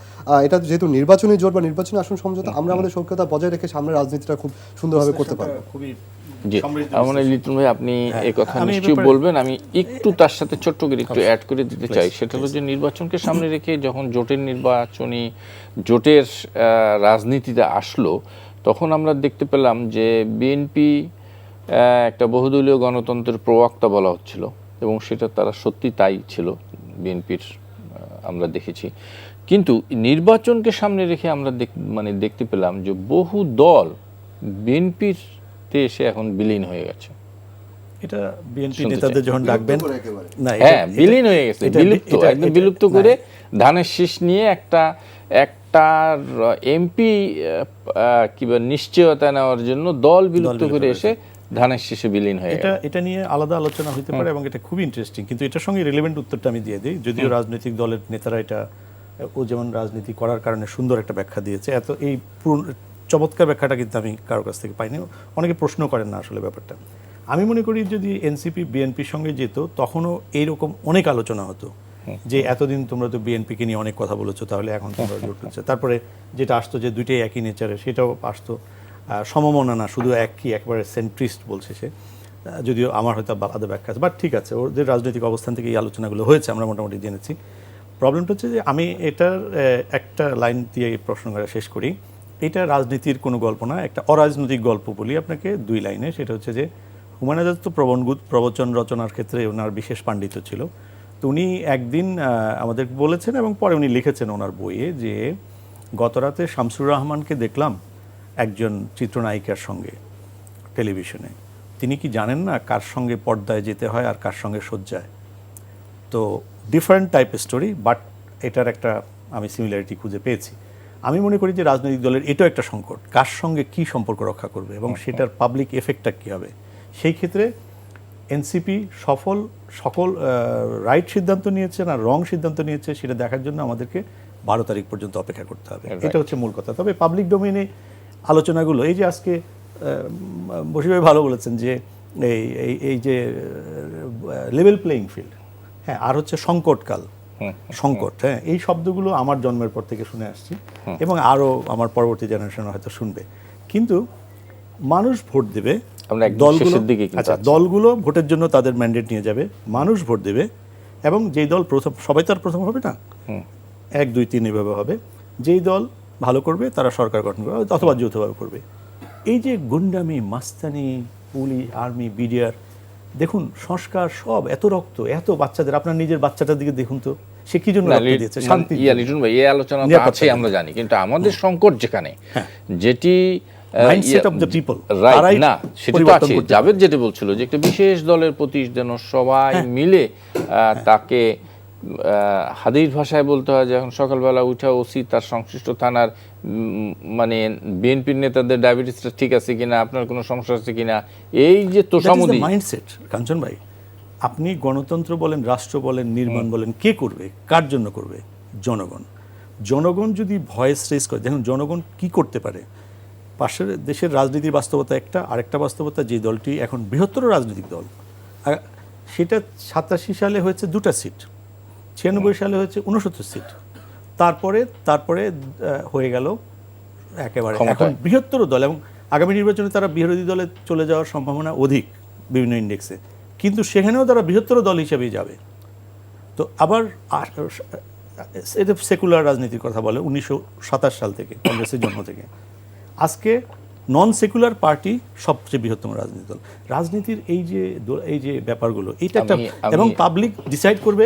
এটা যেহেতু নির্বাচনী জোট বা নির্বাচনী আসন সমঝোতা, আমরা আমাদের স্বকীয়তা বজায় রেখে সামনে রাজনীতিটা খুব সুন্দরভাবে করতে পারবো। জি, আমার লিটন ভাই আপনি এই কথা নিশ্চয়ই বলবেন, আমি একটু তার সাথে ছোট্ট করে একটু অ্যাড করে দিতে চাই। সেটা হলো যে নির্বাচনকে সামনে রেখে যখন জোটের রাজনীতিতে আসলো, তখন আমরা দেখতে পেলাম যে বিএনপি একটা বহুদলীয় গণতন্ত্রের প্রবক্তা বলা হচ্ছিল, এবং সেটা তারা সত্যি তাই ছিল বিএনপির, আমরা দেখেছি। কিন্তু নির্বাচনকে সামনে রেখে আমরা দেখতে পেলাম যে বহু দল বিএনপির এসে এখন বিলীন হয়ে গেছে। এটা বিএনপি নেতাদের যখন ডাকবেন, না হ্যাঁ বিলীন হয়ে গেছে, একদম বিলুপ্ত করে ধানের শীষ নিয়ে একটা এমপি কিংবা নিশ্চয়তা নেওয়ার জন্য দল বিলুপ্ত করে এসে ধানের শীষে বিলীন হয়ে গেছে। এটা নিয়ে আলাদা আলোচনা হতে পারে, এবং এটা খুবই ইন্টারেস্টিং। কিন্তু এটার সঙ্গে রিলেভেন্ট উত্তরটা আমি দিয়ে দিই, যদিও রাজনৈতিক দলের নেতারা এটা যেমন রাজনীতি করার কারণে সুন্দর একটা ব্যাখ্যা দিয়েছে, এত এই চমৎকার ব্যাখ্যাটা কিন্তু আমি কারোর কাছ থেকে পাইনি, অনেকে প্রশ্ন করেন না আসলে ব্যাপারটা। আমি মনে করি যদি এনসিপি বিএনপির সঙ্গে যেত, তখনও এইরকম অনেক আলোচনা হতো যে এতদিন তোমরা তো বিএনপিকে নিয়ে অনেক কথা বলেছো, তাহলে এখন তোমরা জোট হচ্ছে। তারপরে যেটা আসতো যে দুইটাই একই নেচারে, সেটাও আসতো। সমমনা না, শুধু একবারে সেন্ট্রিস্ট বলছে সে, যদিও আমার হয়তো আলাদা ব্যাখ্যা আছে, বাট ঠিক আছে, ওদের রাজনৈতিক অবস্থান থেকে এই আলোচনাগুলো হয়েছে, আমরা মোটামুটি জেনেছি। প্রবলেমটা হচ্ছে যে আমি এটার একটা লাইন দিয়ে প্রশ্ন করা শেষ করি। এটা রাজনীতির কোনো গল্প না, একটা অরাজনৈতিক গল্প বলি আপনাকে 2 লাইনে। সেটা হচ্ছে যে হুমায়ুন আজাদ তো প্রবচন রচনার ক্ষেত্রে ওনার বিশেষ পাণ্ডিত্য ছিল। তো উনি একদিন আমাদের বলেছেন, এবং পরে উনি লিখেছেন ওনার বইয়ে, যে গতরাতে শামসুর রহমানকে দেখলাম একজন চিত্রনায়িকার সঙ্গে টেলিভিশনে, তিনি কি জানেন না কার সঙ্গে পর্দায় যেতে হয় আর কার সঙ্গে শয্যায়? তো ডিফারেন্ট টাইপ স্টোরি, বাট এটার একটা আমি সিমিলারিটি খুঁজে পেয়েছি। আমি মনে করি যে রাজনৈতিক দলের এটাও একটা সংকট, কার সঙ্গে কি সম্পর্ক রক্ষা করবে এবং সেটার পাবলিক এফেক্টটা কী হবে। সেই ক্ষেত্রে এনসিপি সকল রাইট সিদ্ধান্ত নিয়েছে না রং সিদ্ধান্ত নিয়েছে সেটা দেখার জন্য আমাদেরকে 12 তারিখ পর্যন্ত অপেক্ষা করতে হবে। এটা হচ্ছে মূল কথা। তবে পাবলিক ডোমেইনে আলোচনাগুলো, এই যে আজকে বশির ভাই ভালো বলেছেন যে এই যে লেভেল প্লেইং ফিল্ড, হ্যাঁ, আর হচ্ছে সংকটকাল, সংকট, হ্যাঁ, এই শব্দগুলো আমার জন্মের পর থেকে শুনে আসছি এবং আরও আমার পরবর্তী জেনারেশন হয়তো শুনবে। কিন্তু মানুষ ভোট দেবে, দলগুলো ভোটের জন্য তাদের ম্যান্ডেট নিয়ে যাবে, মানুষ ভোট দেবে এবং যেই দল প্রথম, সবাই তার প্রথম হবে না, 1, 2, 3 এভাবে হবে, যেই দল ভালো করবে তারা সরকার গঠন করবে অথবা যৌথভাবে করবে। এই যে গুন্ডামি, মাস্তানি, পুলিশ, আর্মি, বিডিআর, দেখুন সংস্কার সব, এত রক্ত, এত বাচ্চাদের, আপনার নিজের বাচ্চাটার দিকে দেখুন তো, সে কি জন্য রক্ত দিয়েছে? শান্তি। লিটন ভাই, এই আলোচনা তো আছে আমরা জানি, কিন্তু আমাদের সংকট যেখানে, যেটি mindset of the people, right না, সেটা তো আছে। জাভেদ যেটা বলছিল যে একটা বিশেষ দলের প্রতি যেন সবাই মিলে তাকে, হাদিস ভাষায় বলতে হয় যে এখন সকালবেলা উঠা ওসি তার সংশ্লিষ্ট থানার মানে বিএনপির নেতাদের ডায়াবেটিসটা ঠিক আছে কিনা, আপনার কোনো সমস্যা আছে কিনা, এই যে তোষামোদি মাইন্ডসেট। কাঞ্চন ভাই, আপনি গণতন্ত্র বলেন, রাষ্ট্র বলেন, নির্মাণ বলেন, কে করবে, কার জন্য করবে? জনগণ। জনগণ যদি ভয়েস রেজ করে, দেখুন জনগণ কি করতে পারে। পাশের দেশের রাজনীতির বাস্তবতা একটা, আরেকটা বাস্তবতা যে দলটি এখন বৃহত্তর রাজনৈতিক দল, সেটা 87 সালে হয়েছে 2টা সিট, 96 সালে হয়েছে 69 সিট, তারপরে হয়ে গেল একেবারে এখন বৃহত্তর দল, এবং আগামী নির্বাচনে তারা বিরোধী দলে চলে যাওয়ার সম্ভাবনা অধিক বিভিন্ন ইন্ডেক্সে, কিন্তু সেখানেও তারা বৃহত্তর দল হিসেবেই যাবে। তো আবার এটা সেকুলার রাজনীতির কথা বলে 1927 সাল থেকে, কংগ্রেসের জন্ম থেকে। আজকে নন সেকুলার পার্টি সবচেয়ে বৃহত্তম রাজনীতি দল। রাজনীতির এই যে ব্যাপারগুলো, এটা একটা, এবং পাবলিক ডিসাইড করবে।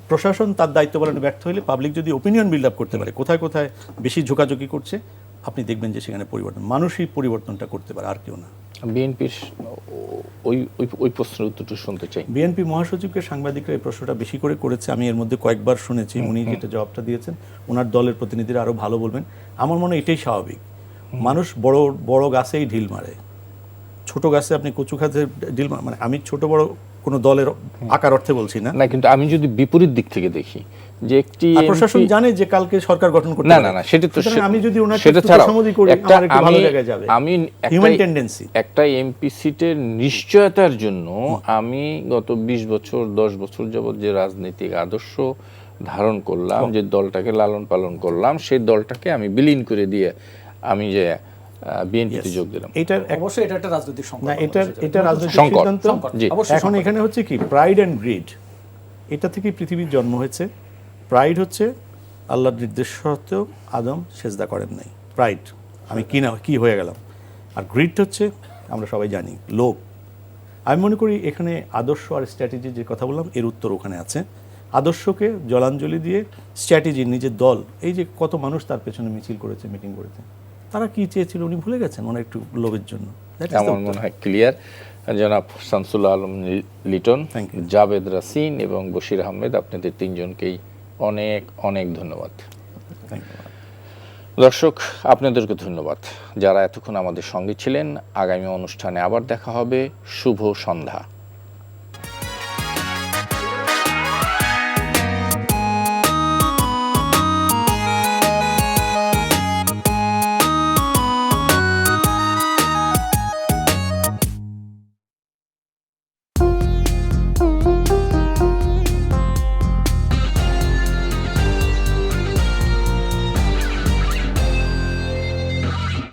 প্রশাসন তার দায়িত্ব পালনে ব্যর্থ হলে পাবলিক যদি ওপিনিয়ন বিল্ড আপ করতে পারে কোথায় কোথায় বেশি ঝোঁকাঝুঁকি করছে, আপনি দেখবেন যে সেখানে পরিবর্তন, মানুষই পরিবর্তনটা করতে পারে, আর কেউ না। বিএনপির ওই প্রশ্নের উত্তরটা শুনতে চাই। বিএনপি মহাসচিবকে সাংবাদিকরা এই প্রশ্নটা বেশি করে করেছে, আমি এর মধ্যে কয়েকবার শুনেছি, উনি যেটা জবাবটা দিয়েছেন, ওনার দলের প্রতিনিধিরা আরও ভালো বলবেন। আমার মনে হয় এটাই স্বাভাবিক। মানুষ বড় বড় গাছেই ঢিল মারে, ছোট গাছে আপনি কচু খাতে ঢিল মানে, আমি ছোট বড় কোনো দলের আকার অর্থে বলছি না, কিন্তু আমি যদি বিপরীত দিক থেকে দেখি যে একটি প্রশাসন জানে যে কালকে সরকার গঠন করতে না, সেটা তো, আমি যদি ওনাকে সেটা ছাড়া একটু ভালো জায়গায় যাবে, আমি হিউম্যান টেন্ডেন্সি, একটা এমপি সিটের নিশ্চয়তার জন্য আমি গত 20 বছর 10 বছর যাবত যে রাজনৈতিক আদর্শ ধারণ করলাম, যে দলটাকে লালন পালন করলাম, সেই দলটাকে আমি বিলীন করে দিয়ে আমি যে বিএনপিতে যোগ দিলাম। অবশ্যই এটা একটা রাজনৈতিক সংকট, না, এটা রাজনৈতিক সিদ্ধান্ত। এখন এখানে হচ্ছে কি, প্রাইড অ্যান্ড গ্রিড, এটা থেকেই পৃথিবীর জন্ম হয়েছে। প্রাইড হচ্ছে আল্লাহর নির্দেশ সত্ত্বেও আদম সেজদা করেন নাই, প্রাইড, আমি কি হয়ে গেলাম। আর গ্রিড হচ্ছে আমরা সবাই জানি লোভ। আমি মনে করি এখানে আদর্শ আর স্ট্র্যাটেজি যে কথা বললাম, এর উত্তর ওখানে আছে। আদর্শকে জলাঞ্জলি দিয়ে স্ট্র্যাটেজি, নিজের দল, এই যে কত মানুষ তার পেছনে মিছিল করেছে, মিটিং করেছে, তারা কি চেয়েছিল উনি ভুলে গেছেন ওনার একটু লোভের জন্য। আমার মনে হয় ক্লিয়ার। জনাব শামসুল আলম লিটন, জাভেদ রাসিন এবং বশির আহমেদ, আপনাদের তিনজনকেই অনেক অনেক ধন্যবাদ। দর্শক, আপনাদেরকে ধন্যবাদ যারা এতক্ষণ আমাদের সঙ্গে ছিলেন। আগামী অনুষ্ঠানে আবার দেখা হবে। শুভ সন্ধ্যা।